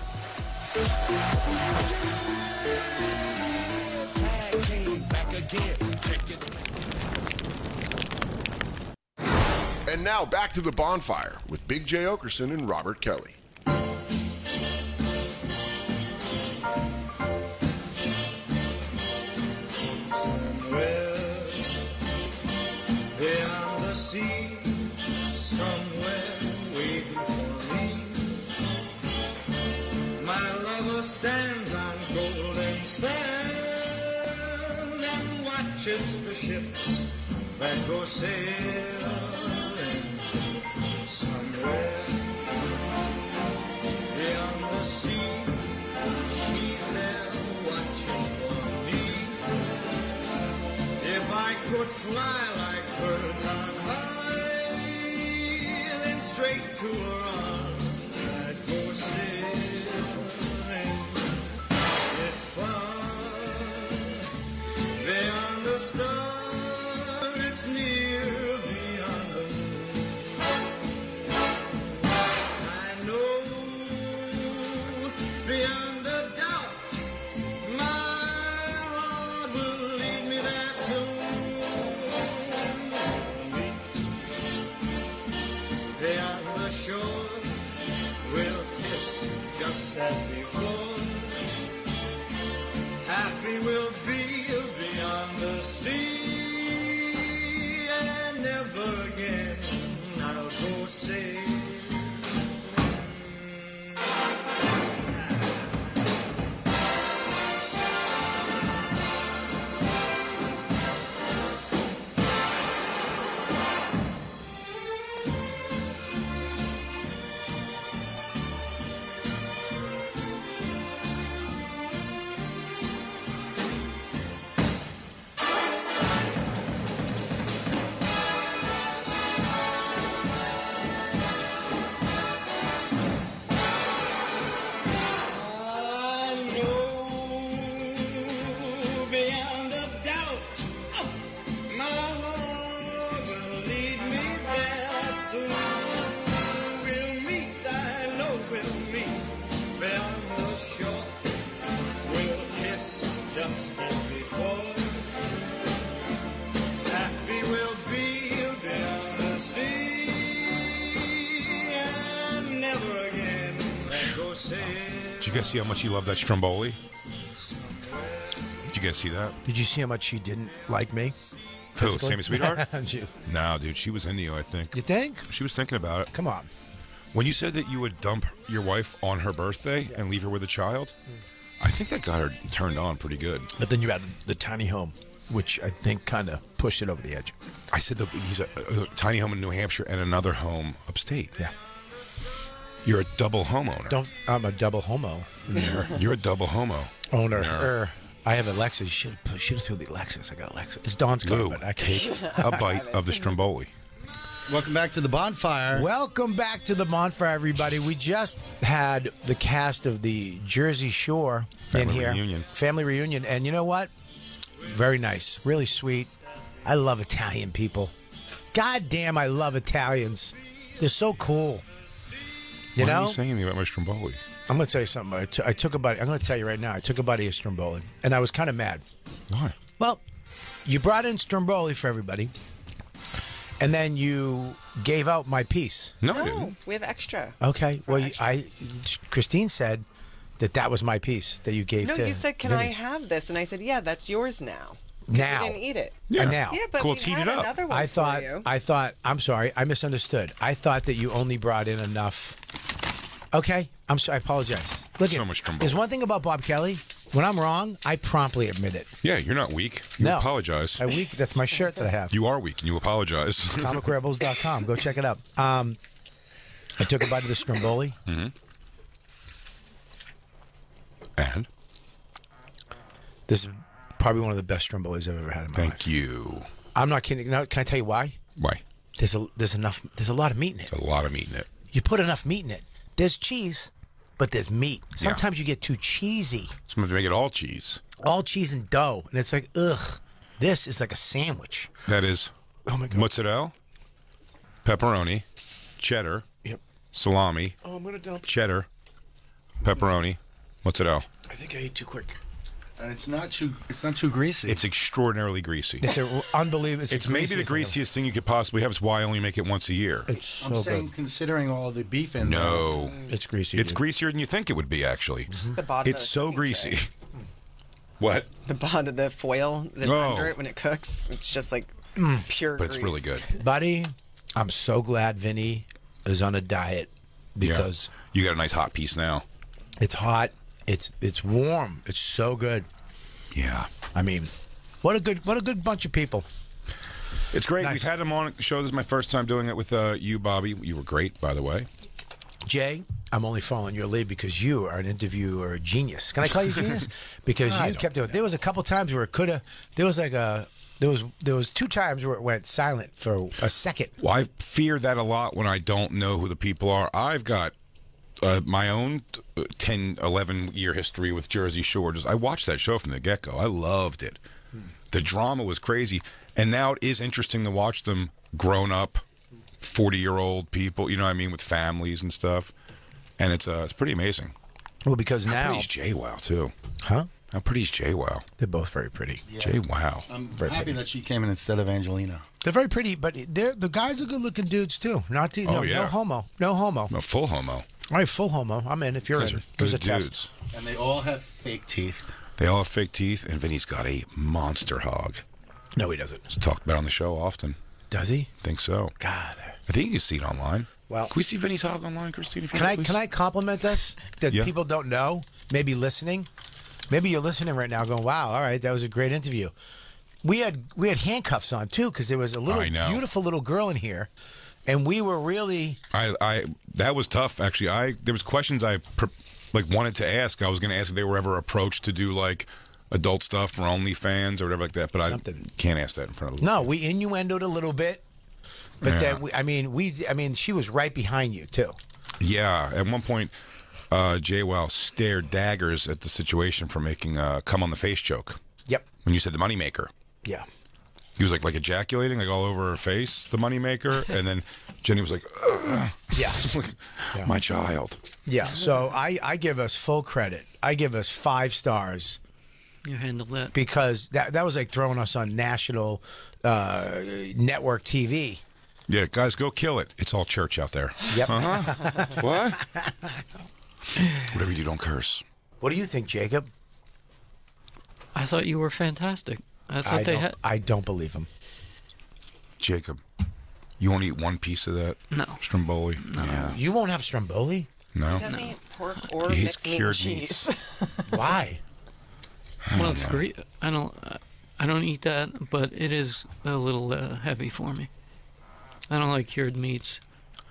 And now back to the Bonfire with Big J. Okerson and Robert Kelly. Beyond the sea, somewhere waiting for me. My lover stands on golden sand and watches the ships that go sailing. Somewhere beyond the sea, she's there watching for me. If I could fly like birds on high, then straight to her arms I'd go sailing. It's far beyond the star, it's near beyond the moon. I know beyond a doubt my heart will lead me there soon. Beyond the shore, Did you guys see how much he loved that Stromboli? Did you guys see that? Did you see how much she didn't like me? Who, physically? Sammy Sweetheart? You. No, dude, she was into you, I think. You think? She was thinking about it. Come on. When you said that you would dump your wife on her birthday and leave her with a child, I think that got her turned on pretty good. But then you added the tiny home, which I think kind of pushed it over the edge. I said that he's a tiny home in New Hampshire and another home upstate. Yeah. You're a double homeowner. I'm a double homo. You're a double homo. Owner. I have a Lexus. You should have through the Lexus. I got a Lexus. It's Dawn's car, Lou, but I take a bite of the Stromboli. Welcome back to the Bonfire. Welcome back to the Bonfire, everybody. We just had the cast of the Jersey Shore Family in here. reunion. Family reunion. And you know what? Very nice. Really sweet. I love Italian people. God damn, I love Italians. They're so cool. You Why know? are you saying anything about my Stromboli? I'm going to tell you something. I took a bite. I'm going to tell you right now. I took a bite of Stromboli, and I was kind of mad. Why? Well, you brought in Stromboli for everybody, and then you gave out my piece. No, I didn't. We have extra. Okay. Well, Christine said that was my piece that you gave No, to you said, "Can Vinny. I have this?" And I said, "Yeah, that's yours now." Now. You didn't eat it. Yeah. Now. Yeah, but Cool, we it's heated had up. another one I thought. for you. I thought. I'm sorry. I misunderstood. I thought that you only brought in enough. Okay. I'm sorry. I apologize. Look, So much Stromboli. there's one thing about Bob Kelly. When I'm wrong, I promptly admit it. Yeah, you're not weak. You No. apologize. I weak. That's my shirt that I have. You are weak, and you apologize. ComicRebels.com. Go check it out. I took a bite of the Stromboli. Mm-hmm. And? This is probably one of the best Strombolis I've ever had in my life. Thank you. I'm not kidding. Now, can I tell you why? Why? There's a lot of meat in it. A lot of meat in it. You put enough meat in it. There's cheese, but there's meat. Sometimes you get too cheesy. Sometimes you make it all cheese. All cheese and dough. And it's like, ugh. This is like a sandwich. That is mozzarella, pepperoni, cheddar, salami, Oh, I'm going to dump. cheddar, pepperoni, mozzarella. I think I ate too quick. And it's not too greasy. It's extraordinarily greasy. It's unbelievable. It's maybe the greasiest thing you could possibly have. It's why I only make it once a year. It's so I'm saying, good. considering all the beef in No. It's greasy. It's dude. greasier than you think it would be, actually. Just the bottom. It's of the so cooking greasy. tray. What? The bottom of the foil that's Oh. under it when it cooks. It's just like pure But it's grease. really good. Buddy, I'm so glad Vinny is on a diet because You got a nice hot piece now. it's hot. It's warm. It's so good. Yeah. I mean, what a good bunch of people. It's great. Nice. We've had him on the show. This is my first time doing it with you, Bobby. You were great, by the way. Jay, I'm only following your lead because you are an interviewer genius. Can I call you genius? Because you kept doing it. There was a couple times where it could have. There was like a. There was 2 times where it went silent for a second. Well, I fear that a lot when I don't know who the people are. I've got my own 10, 11-year history with Jersey Shore. I watched that show from the get-go. I loved it. The drama was crazy. And now it is interesting to watch them grown up, 40-year-old people, you know what I mean, with families and stuff. And it's pretty amazing. Well, because How now. pretty's JWoww, too? Huh? How pretty's JWoww? They're both very pretty. Yeah. JWoww. I'm Very happy pretty. that she came in instead of Angelina. They're very pretty, but the guys are good-looking dudes too. Not to, Oh, no, yeah. no homo, no homo. No, full homo. All right, full homo. I'm in. If you're Guys in, are it was good a test. dudes. And they all have fake teeth. They all have fake teeth, and Vinny's got a monster hog. No, he doesn't. It's talked about on the show often. Does he? Think so. God. I think you can see it online. Well, can we see Vinny's hog online, Christine? If you Can please? I compliment this that Yeah. people don't know? Maybe listening. Maybe you're listening right now, going, "Wow, all right, that was a great interview." We had handcuffs on too because there was a little I know. beautiful little girl in here, and we were really. I that was tough actually. There was questions I wanted to ask. I was going to ask if they were ever approached to do like adult stuff for OnlyFans or whatever like that, but Something. I can't ask that in front of. No, we innuendoed a little bit, but Yeah. then she was right behind you too. Yeah, at one point, JWoww stared daggers at the situation for making "come on the face" joke. Yep. When you said the moneymaker. Yeah. He was like ejaculating like all over her face, the moneymaker, and then Jenny was like, ugh. Yeah. Yeah. My child. Yeah. So I give us full credit. I give us 5 stars. You handled that. Because that was like throwing us on national network TV. Yeah, guys, go kill it. It's all church out there. Yep. Uh-huh. What? Whatever you do, don't curse. What do you think, Jacob? I thought you were fantastic. I thought they had. I don't believe him. Jacob, you won't eat one piece of that? No. Stromboli? No. Yeah. You won't have Stromboli? No. He doesn't eat pork or He hates mixed meat and cured cheese. meats. Why? Well, it's great. I don't eat that, but it is a little heavy for me. I don't like cured meats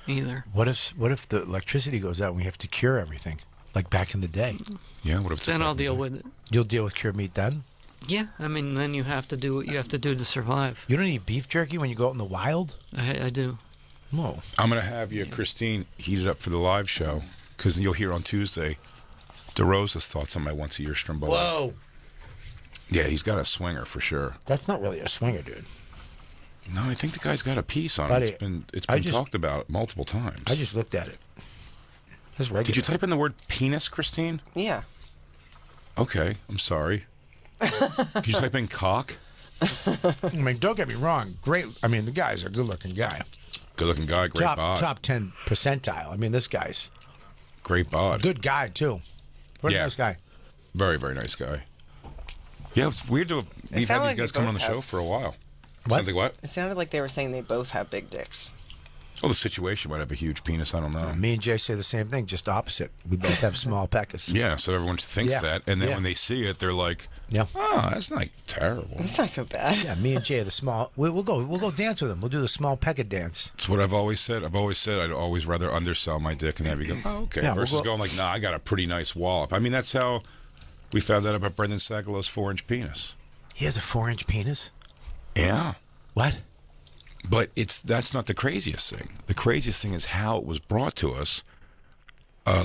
either. What if the electricity goes out and we have to cure everything, like back in the day? Yeah. What if? Then I'll deal with it. You'll deal with cured meat then? Yeah, I mean, then you have to do what you have to do to survive. You don't eat beef jerky when you go out in the wild? I do. Whoa. I'm gonna have you, Christine, heat it up for the live show because you'll hear on Tuesday DeRosa's thoughts on my once-a-year Stromboli. Whoa. Yeah, he's got a swinger for sure. That's not really a swinger, dude. No, I think the guy's got a piece on Buddy, it. It's been talked about multiple times. I just looked at it. That's regular. Did you type in the word penis, Christine? Yeah. Okay, I'm sorry. Did you type in cock? I mean, don't get me wrong. Great. I mean, the guy's a good-looking guy. Good-looking guy, great bod. Top 10 percentile. I mean, this guy's great bod. Good guy too. What a Yeah. nice guy. Very, very nice guy. Yeah, it's weird to we've had like you guys they coming on both the show have- for a while. What? Sounds like what? It sounded like they were saying they both have big dicks. Well, the situation might have a huge penis. I don't know. Me and Jay say the same thing, just opposite. We both have small peckers. Yeah, so everyone thinks Yeah. that, and then Yeah. when they see it, they're like, Yeah. "Oh, that's not terrible." That's not so bad. Yeah, me and Jay are the small. We'll go dance with him. We'll do the small pecker dance. It's what I've always said. I've always said I'd always rather undersell my dick and have you go, "Oh, okay," Yeah, we'll versus go- going like, "Nah, I got a pretty nice wallop." I mean, that's how we found out about Brendan Sagalow's 4-inch penis. He has a 4-inch penis. Yeah. What? But that's not the craziest thing. The craziest thing is how it was brought to us.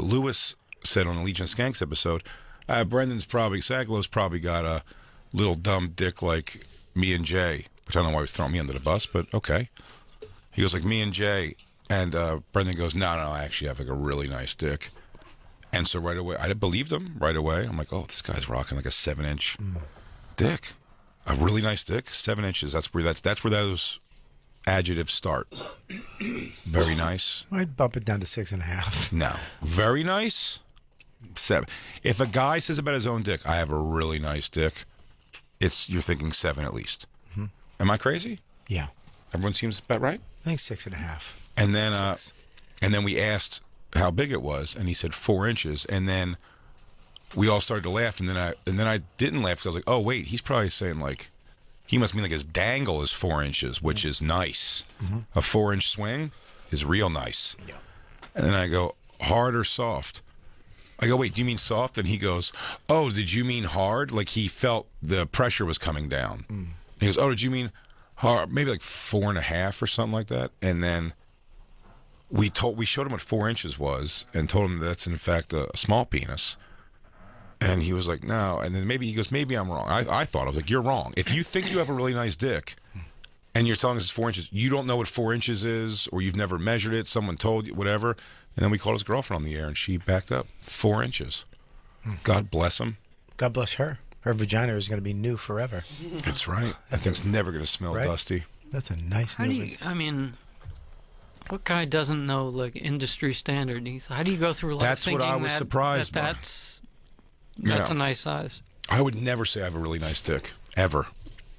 Lewis said on the Legion of Skanks episode, Sagalow's probably got a little dumb dick like me and Jay, which I don't know why he was throwing me under the bus, but okay. He goes like me and Jay, and Brendan goes, no, I actually have like a really nice dick. And so right away, I believed him right away. I'm like, oh, this guy's rocking like a 7-inch dick. A really nice dick, 7 inches. That's where those adjectives start. Very nice. I'd bump it down to 6.5. No. Very nice. 7. If a guy says about his own dick, I have a really nice dick, you're thinking 7 at least. Mm-hmm. Am I crazy? Yeah. Everyone seems about right. I think 6.5. And then we asked how big it was, and he said 4 inches. And then we all started to laugh, and then I didn't laugh because I was like, oh wait, he's probably saying like. He must mean like his dangle is 4 inches, which is nice. Mm-hmm. A 4-inch swing is real nice. Yeah. And then I go, hard or soft? I go, wait, do you mean soft? And he goes, oh, did you mean hard? Like he felt the pressure was coming down. And he goes, oh, did you mean hard? Maybe like 4.5 or something like that. And then we showed him what 4 inches was and told him that's in fact a small penis. And he was like, no. And then maybe he goes, maybe I'm wrong. I thought, I was like, you're wrong. If you think you have a really nice dick and you're telling us it's 4 inches, you don't know what 4 inches is, or you've never measured it, someone told you, whatever. And then we called his girlfriend on the air and she backed up. 4 inches. God bless him. God bless her. Her vagina is going to be new forever. That's right. That thing's never going to smell Right? dusty. That's a nice How new do you, I mean, what guy doesn't know like industry standard? How do you go through life That's what thinking I was surprised by. that's Yeah. a nice size? I would never say I have a really nice dick. Ever.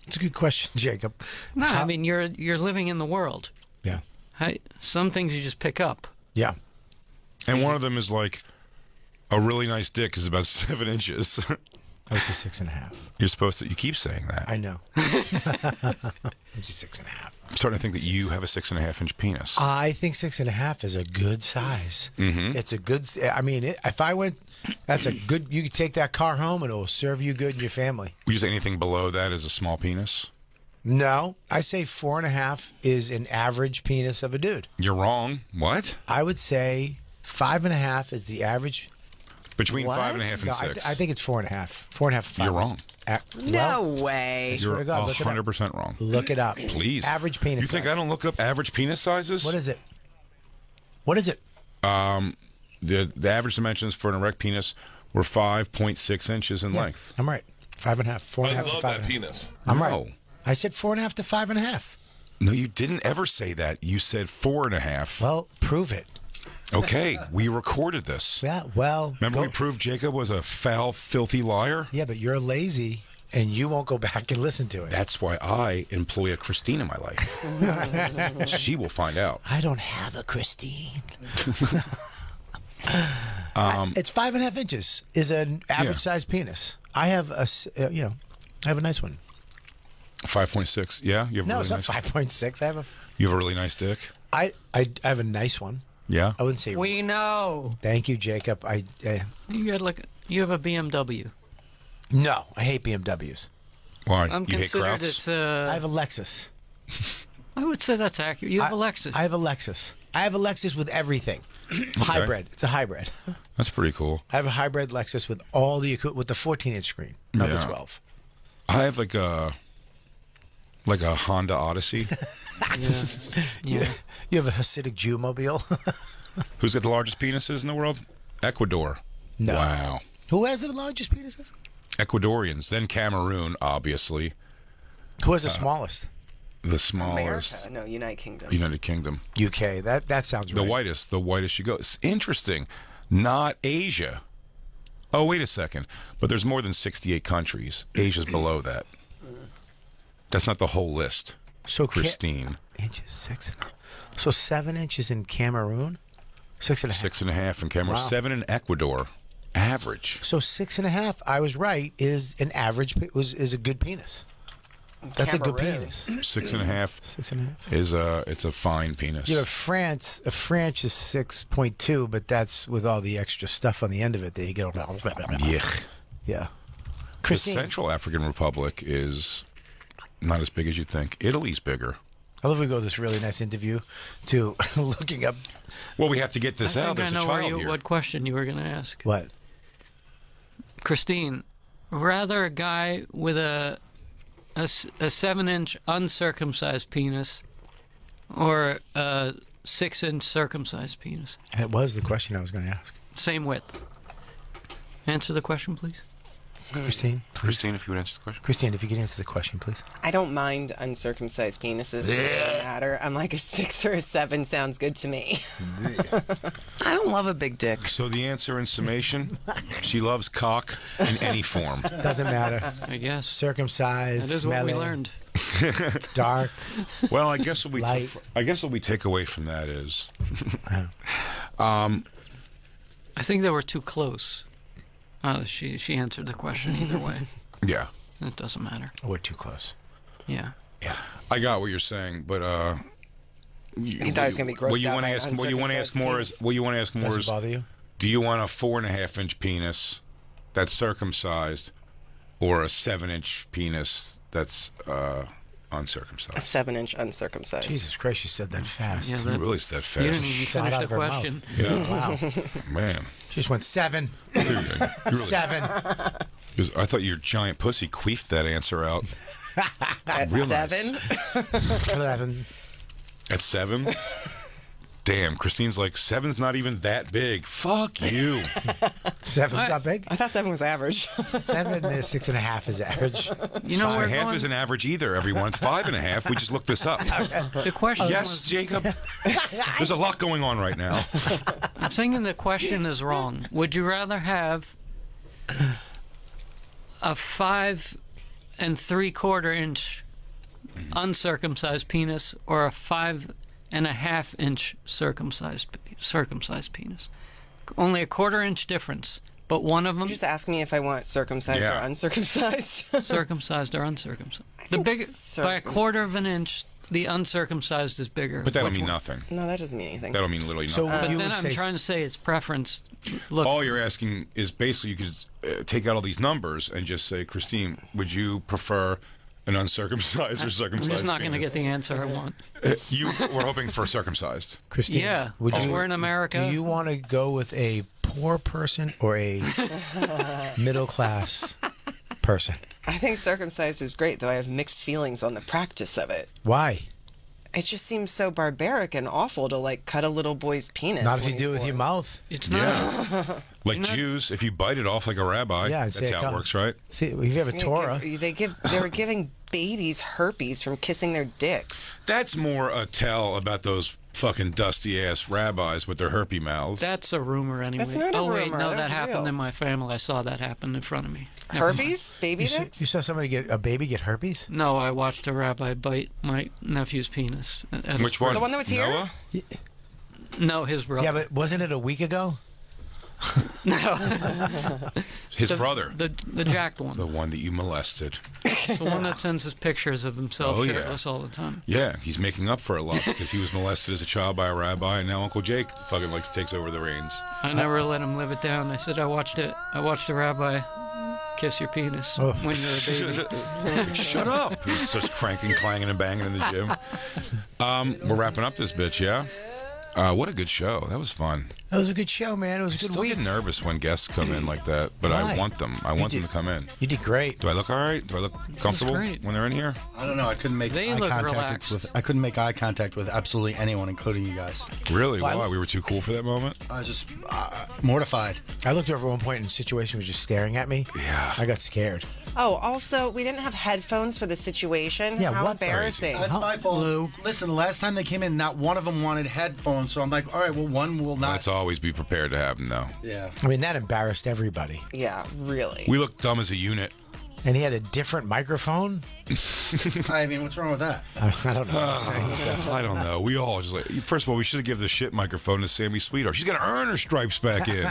It's a good question, Jacob. No, I mean you're living in the world. Yeah. Some things you just pick up. Yeah. And one of them is like, a really nice dick is about 7 inches. I would say 6.5. You're supposed to, you keep saying that. I know. I'm say 6.5. I'm starting to think that you have a 6.5-inch penis. I think 6.5 is a good size. Mm-hmm. It's a good. I mean, if I went, that's a good. You could take that car home and it will serve you good and your family. Would you say anything below that is a small penis? No, I say 4.5 is an average penis of a dude. You're wrong. What? I would say 5.5 is the average. Between What? 5.5 and No, 6. I think it's 4.5. 4.5 to 5. You're wrong. No way. I swear You're to God, look it up. 100% wrong. Look it up. Please. Average penis. You think size. I don't look up average penis sizes? What is it? What is it? The average dimensions for an erect penis were 5.6 inches in length. I'm right. 5.5. 4.5 to 5.5. penis. I'm No. right. I said 4.5 to 5.5. No, you didn't ever say that. You said 4.5. Well, prove it. Okay, we recorded this. Yeah, well. Remember we proved Jacob was a foul, filthy liar? Yeah, but you're lazy, and you won't go back and listen to it. That's why I employ a Christine in my life. She will find out. I don't have a Christine. It's 5.5 inches. Is an average sized penis. I have a nice one. 5.6. Yeah, you have. No, a it's really not nice, 5.6. I have a. You have a really nice dick. I have a nice one. Yeah. I wouldn't say. We know. Thank you, Jacob. You have a BMW. No, I hate BMWs. Why? I'm you hate considered Krauts? I have a Lexus. I would say that's accurate. You have a Lexus. I have a Lexus. I have a Lexus with everything. Hybrid. It's a hybrid. That's pretty cool. I have a hybrid Lexus with all the 14-inch screen, not the 12. I have like a Honda Odyssey. Yeah. You have a Hasidic Jew mobile. Who's got the largest penises in the world? Ecuador. No. Wow. Who has the largest penises? Ecuadorians, then Cameroon, obviously. Who has the smallest? The smallest. America? No, United Kingdom. United Kingdom. UK. That sounds right. The whitest you go. It's interesting. Not Asia. Oh, wait a second. But there's more than 68 countries. Asia's below that. That's not the whole list. So Christine. Inches 6. So 7 inches in Cameroon. 6.5. 6.5 in Cameroon. Wow. 7 in Ecuador. Average. So 6.5. I was right. Is an average. Is a good penis. That's a good penis. 6.5. 6.5 is it's a fine penis. Yeah, France. A French is 6.2, but that's with all the extra stuff on the end of it that you get. Yuck. Yeah. The Christine. Central African Republic is not as big as you think. Italy's bigger. I love we go this really nice interview to looking up. Well, we have to get this I out. think There's I a know child here. what question you were going to ask. What? Christine, rather a guy with a 7-inch uncircumcised penis or a 6-inch circumcised penis? That was the question I was going to ask. Same width. Answer the question, please. Christine, please. Christine, if you would answer the question. Christine, if you could answer the question, please. I don't mind uncircumcised penises. It doesn't matter. I'm like a 6 or a 7 sounds good to me. I don't love a big dick. So the answer in summation, she loves cock in any form. Doesn't matter. I guess. Circumcised. That is what we smelly, learned. Dark. Well, I guess what we Light. take away from that is, I think they were too close. She answered the question either way. yeah, It doesn't matter. We're too close. Yeah. Yeah. I got what you're saying, but He thought he was gonna be grossed out by an what you want to ask more is uncircumcised what you want to ask more Does it is bother you? do you want a 4.5-inch penis that's circumcised or a 7-inch penis that's uncircumcised? A 7-inch uncircumcised. Jesus Christ, you said that fast. Yeah, You really said that fast. You didn't even Shot finish out the of her mouth. question. Yeah. Wow. Man. She just went 7. You really- 7. I thought your giant pussy queefed that answer out. At Real 7? nice. 11. At 7? Damn, Christine's like, 7's not even that big. Fuck you. 7's not big? I thought 7 was average. 7 is 6.5 is average. You know, we're 6.5 going, isn't average either, everyone. It's 5.5. We just looked this up. the question Yes, was, Jacob. There's a lot going on right now. I'm thinking the question is wrong. Would you rather have a 5 3/4-inch uncircumcised penis or a 5.5-inch circumcised penis? Only a 1/4-inch difference, but one of them You just ask me if I want circumcised Yeah. or uncircumcised. circumcised or uncircumcised. The big by a 1/4 of an inch, the uncircumcised is bigger. But that'll Which mean one? nothing. No, that doesn't mean anything. That'll mean literally So nothing. But you then would I'm say trying to say it's preference. Look, All you're asking is basically you could take out all these numbers and just say, Christine, would you prefer an uncircumcised or I'm circumcised just not going to penis? get the answer I want. You were hoping for circumcised. Christine, Yeah, would because you, we're in America. do you want to go with a poor person or a middle class person? I think circumcised is great, though I have mixed feelings on the practice of it. Why? It just seems so barbaric and awful to like cut a little boy's penis. Not if when you do it he's with your born. mouth. It's not. Yeah. Like not- Jews, if you bite it off like a rabbi, Yeah, I'd that's say how it come. works, right? See, if you have a Yeah, Torah. They were giving babies herpes from kissing their dicks. That's more a tell about those fucking dusty ass rabbis with their herpy mouths. That's a rumor anyway. That's not a oh, wait, rumor. no, That that was happened real. in my family. I saw that happen in front of me. Never mind. Herpes? Baby You dicks? saw somebody get a baby get herpes? No, I watched a rabbi bite my nephew's penis. at Which his one? The one that was here? Noah? No, his brother. Yeah, but wasn't it a week ago? His brother. The jacked one. The one that you molested. The one that sends us pictures of himself Oh, yeah. shirtless all the time. Yeah, he's making up for a lot because he was molested as a child by a rabbi, and now Uncle Jake fucking takes over the reins. I never let him live it down. I said I watched a rabbi kiss your penis when you're a baby. It's like, shut up! He starts cranking, clanging, and banging in the gym. We're wrapping up this bitch, yeah. What a good show. That was fun. That was a good show, man. It was a good Still week. get nervous when guests come in like that, but Why? I want them. I want them to come in. You did great. Do I look all right? Do I look comfortable great. when they're in here? I don't know. I couldn't make They eye look contact relaxed. with. I couldn't make eye contact with absolutely anyone, including you guys. Really? Well, Why? We were too cool for that moment? I was just mortified. I looked over at one point and the situation was just staring at me. Yeah. I got scared. Oh, also, we didn't have headphones for the situation. Yeah, How what the- embarrassing. That's my fault. Lou. Listen, the last time they came in, not one of them wanted headphones, so I'm like, all right, well, one will not. Let's always be prepared to have them, though. Yeah. I mean, that embarrassed everybody. Yeah, really. We look dumb as a unit. And he had a different microphone? I mean, what's wrong with that? I don't know. Just saying stuff. I don't know. We all just first of all, we should have given the shit microphone to Sammy Sweetheart. She's got to earn her stripes back in.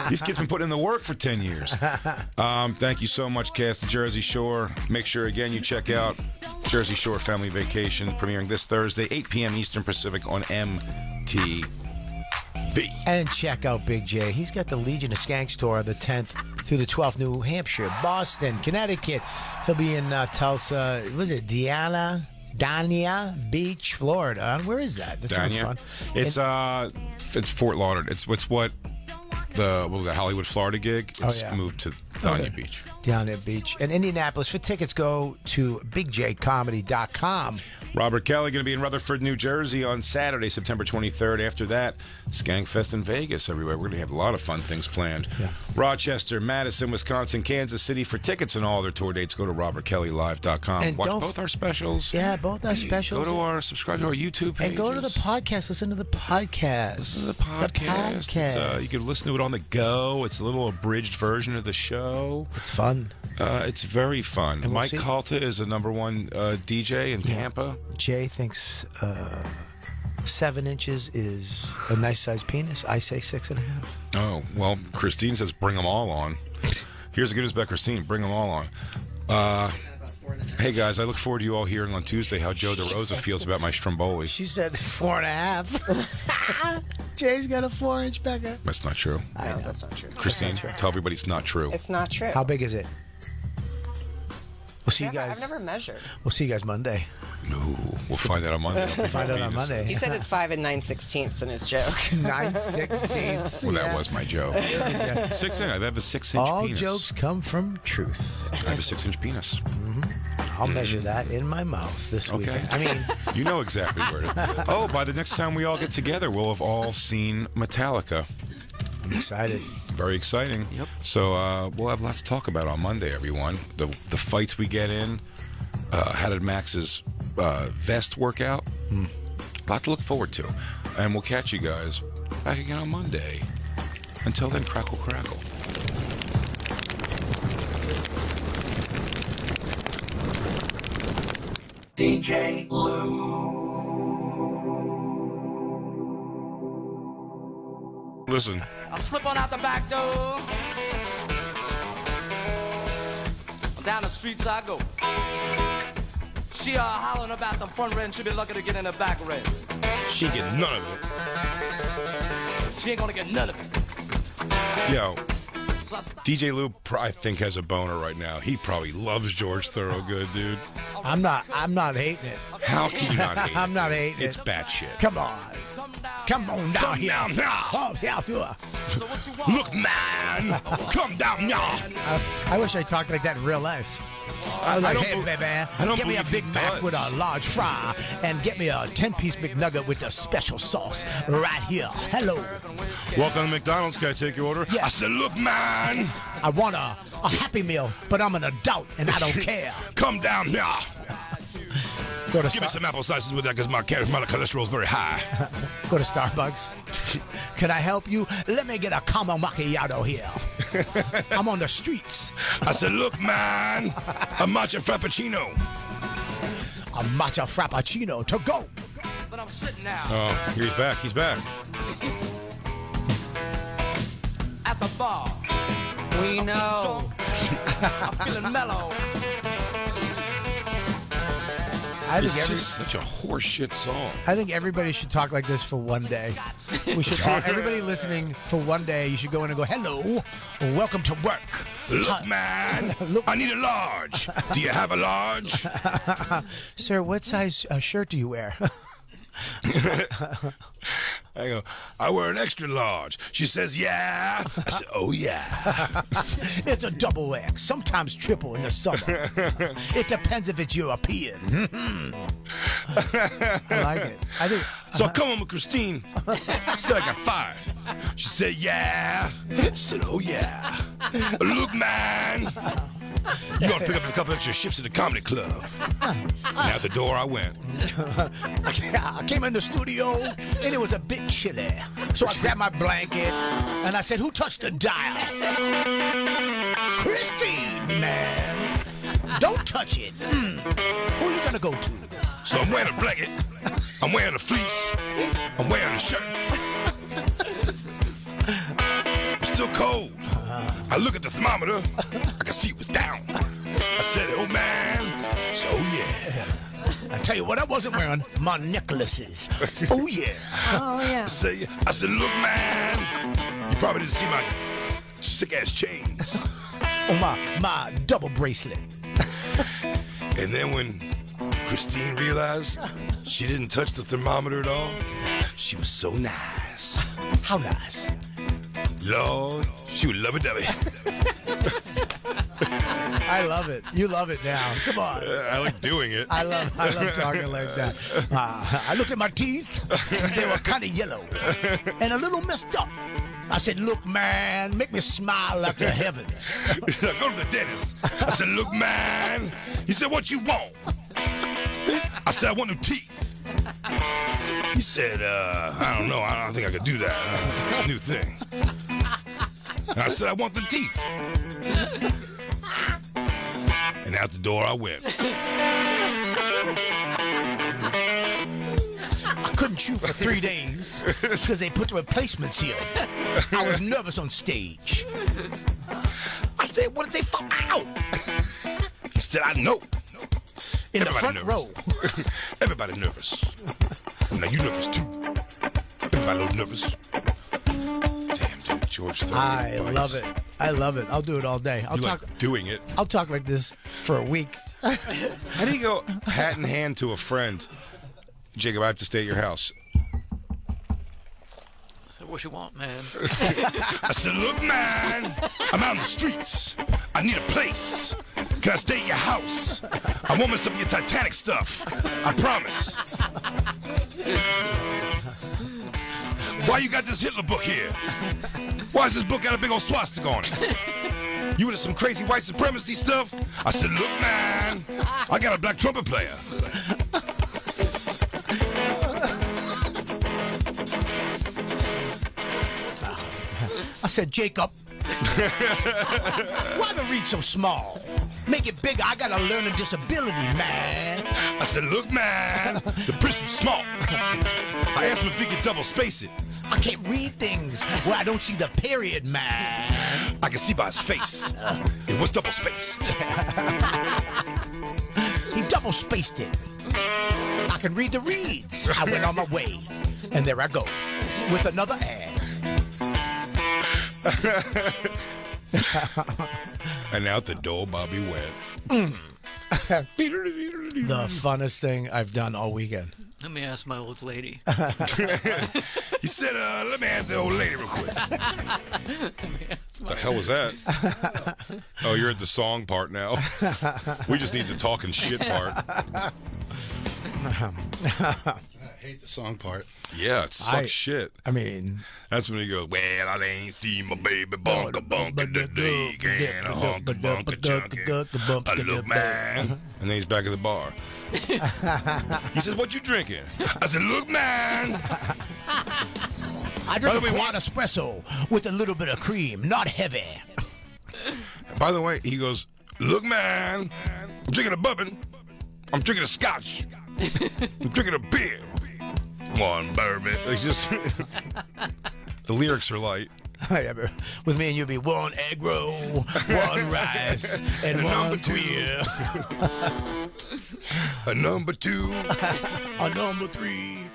These kids been putting in the work for 10 years. Thank you so much, cast of Jersey Shore. Make sure, again, you check out Jersey Shore Family Vacation, premiering this Thursday, 8 p.m. Eastern Pacific on MTV. And check out Big J. He's got the Legion of Skanks tour the 10th through the 12th, New Hampshire, Boston, Connecticut. He'll be in Tulsa. Was it Dania Beach, Florida? Where is that? That sounds fun. It's Fort Lauderdale. It's what was that Hollywood, Florida gig? It's moved to Dania Beach. Dania Beach. And Indianapolis. For tickets, go to bigjcomedy.com. Robert Kelly going to be in Rutherford, New Jersey on Saturday, September 23rd. After that, Skankfest in Vegas everywhere. We're going to have a lot of fun things planned. Yeah. Rochester, Madison, Wisconsin, Kansas City. For tickets and all their tour dates, go to robertkellylive.com. And watch both our specials. Yeah, both our specials. Subscribe to our YouTube page. And go to the podcast. Listen to the podcast. Listen to the podcast. It's, you can listen to it on the go. It's a little abridged version of the show. It's fun. It's very fun. And Mike Calta is a #1 DJ in Tampa. Jay thinks 7 inches is a nice sized penis. I say 6.5. Oh, well, Christine says bring them all on. Here's the good news about Christine. Bring them all on. Hey, guys, I look forward to you all hearing on Tuesday how Joe DeRosa feels about my Stromboli. She said 4.5. Jay's got a 4-inch pecker. That's not true. No, that's not true. Christine, tell everybody it's not true. It's not true. How big is it? We'll see you guys. I've never measured. We'll see you guys Monday. No, we'll find out on Monday. We'll find out on Monday. He said it's 5 9/16 in his joke. 9/16. Well, that was my joke. 6 inch. I have a 6-inch All penis. jokes come from truth. I have a 6-inch penis. I'll measure that in my mouth this weekend. I mean, you know exactly where it is. Oh, by the next time we all get together, we'll have all seen Metallica. I'm excited. Very exciting. Yep. So we'll have lots to talk about on Monday, everyone. The fights we get in. How did Max's vest work out? A lot to look forward to. And we'll catch you guys back again on Monday. Until then, crackle, crackle. DJ Lou. Listen. I slip on out the back door. Down the streets I go. She hollering about the front end. She be lucky to get in the back end. She get none of it. She ain't gonna get none of it. Yo, DJ Lou, I think, has a boner right now. He probably loves George Thorogood, dude. I'm not hating it. How can you not hate it? I'm not hating It's it. batshit. Come on. Come on down here. Oh, yeah, Look, man. Come down here. I wish I talked like that in real life. I was like, hey, baby, get me a Big Mac with a large fry and get me a 10-piece McNugget with a special sauce right here. Hello. Welcome to McDonald's. Can I take your order? Yes. I said, look, man. I want a Happy Meal, but I'm an adult and I don't care. Come down here. Go to Give me some apple slices with that because my cholesterol is very high. Go to Starbucks. Can I help you? Let me get a caramel macchiato here. I'm on the streets. I said, look, man, a matcha frappuccino. A matcha frappuccino to go. But I'm sitting now. Oh, he's back. He's back. At the bar. We know. I'm feeling mellow. I think It's just such a horseshit song. I think everybody should talk like this for one day. We should all, everybody listening for one day, you should go in and go, hello, welcome to work. Look, man, I need a large. Do you have a large? Sir, what size shirt do you wear? I go, I wear an extra large. She says, yeah. I said, oh, yeah. It's a double X, sometimes triple in the summer. It depends if it's European. I like it. I think. So I come home with Christine. Said I got fired. She said, yeah. I said, oh, yeah. Look, man. You ought to pick up a couple extra shifts at the comedy club. And out the door I went. I came in the studio and it was a bit chilly. So I grabbed my blanket and I said, who touched the dial? Christine, man. Don't touch it. Who you gonna go to? So I'm wearing a blanket. I'm wearing a fleece. I'm wearing a shirt. I'm still cold. I look at the thermometer. I can see it was down. I said, oh, man. So, yeah. I tell you what, I wasn't wearing my necklaces. Oh, yeah. Oh, yeah. I said, look, man. You probably didn't see my sick-ass chains. Oh, my double bracelet. And then when Christine realized she didn't touch the thermometer at all, she was so nice. How nice? Lord, she would lovey-dovey. I love it. You love it now. Come on. I like doing it. I love talking like that. I looked at my teeth, and they were kind of yellow and a little messed up. I said, look, man, make me smile like the heavens. Go to the dentist. I said, look, man. He said, what you want? I said, I want new teeth. He said, I don't know. I don't think I could do that. It's a new thing. And I said, I want the teeth. And out the door I went. I couldn't chew for 3 days because they put the replacements here. I was nervous on stage. I said, what did they fall out? He said, I know. In the Everybody front nervous. row. Everybody nervous. Now you nervous too. Everybody a little nervous. Damn, dude, George. I love it. I love it. I'll do it all day. I'll You talk. like doing it. I'll talk like this for a week. How do you go hat in hand to a friend? Jacob, I have to stay at your house. So what you want, man? I said, look, man, I'm out in the streets. I need a place. Can I stay at your house? I won't mess up your Titanic stuff. I promise. Why you got this Hitler book here? Why is this book got a big old swastika on it? You into some crazy white supremacy stuff? I said, look, man, I got a black trumpet player. I said, Jacob, why the read so small? Make it bigger. I got a learning disability, man. I said, look, man, the print was small. I asked him if he could double space it. I can't read things where I don't see the period, man. I can see by his face. It was double spaced. He double spaced it. I can read the reads. I went on my way. And there I go with another ad. And out the door Bobby went. The funnest thing I've done all weekend. Let me ask my old lady. He said, let me ask the old lady real quick. What the hell was that? Oh, you're at the song part now. We just need the talking shit part. I hate the song part. Yeah, it sucks shit. I mean, that's when he goes, well, I ain't seen my baby bunka bunka today, and a hunka bunka junkie. I look, man. And then he's back at the bar. He says, "What you drinking?" I said, "Look, man." I drink a quad espresso with a little bit of cream, not heavy. By the way, he goes, "Look, man, I'm drinking a bourbon. I'm drinking a scotch. I'm drinking a beer. One bourbon." It's just the lyrics are light. With me and you'd be one egg roll, one rice, and one beer. A number two, a number three.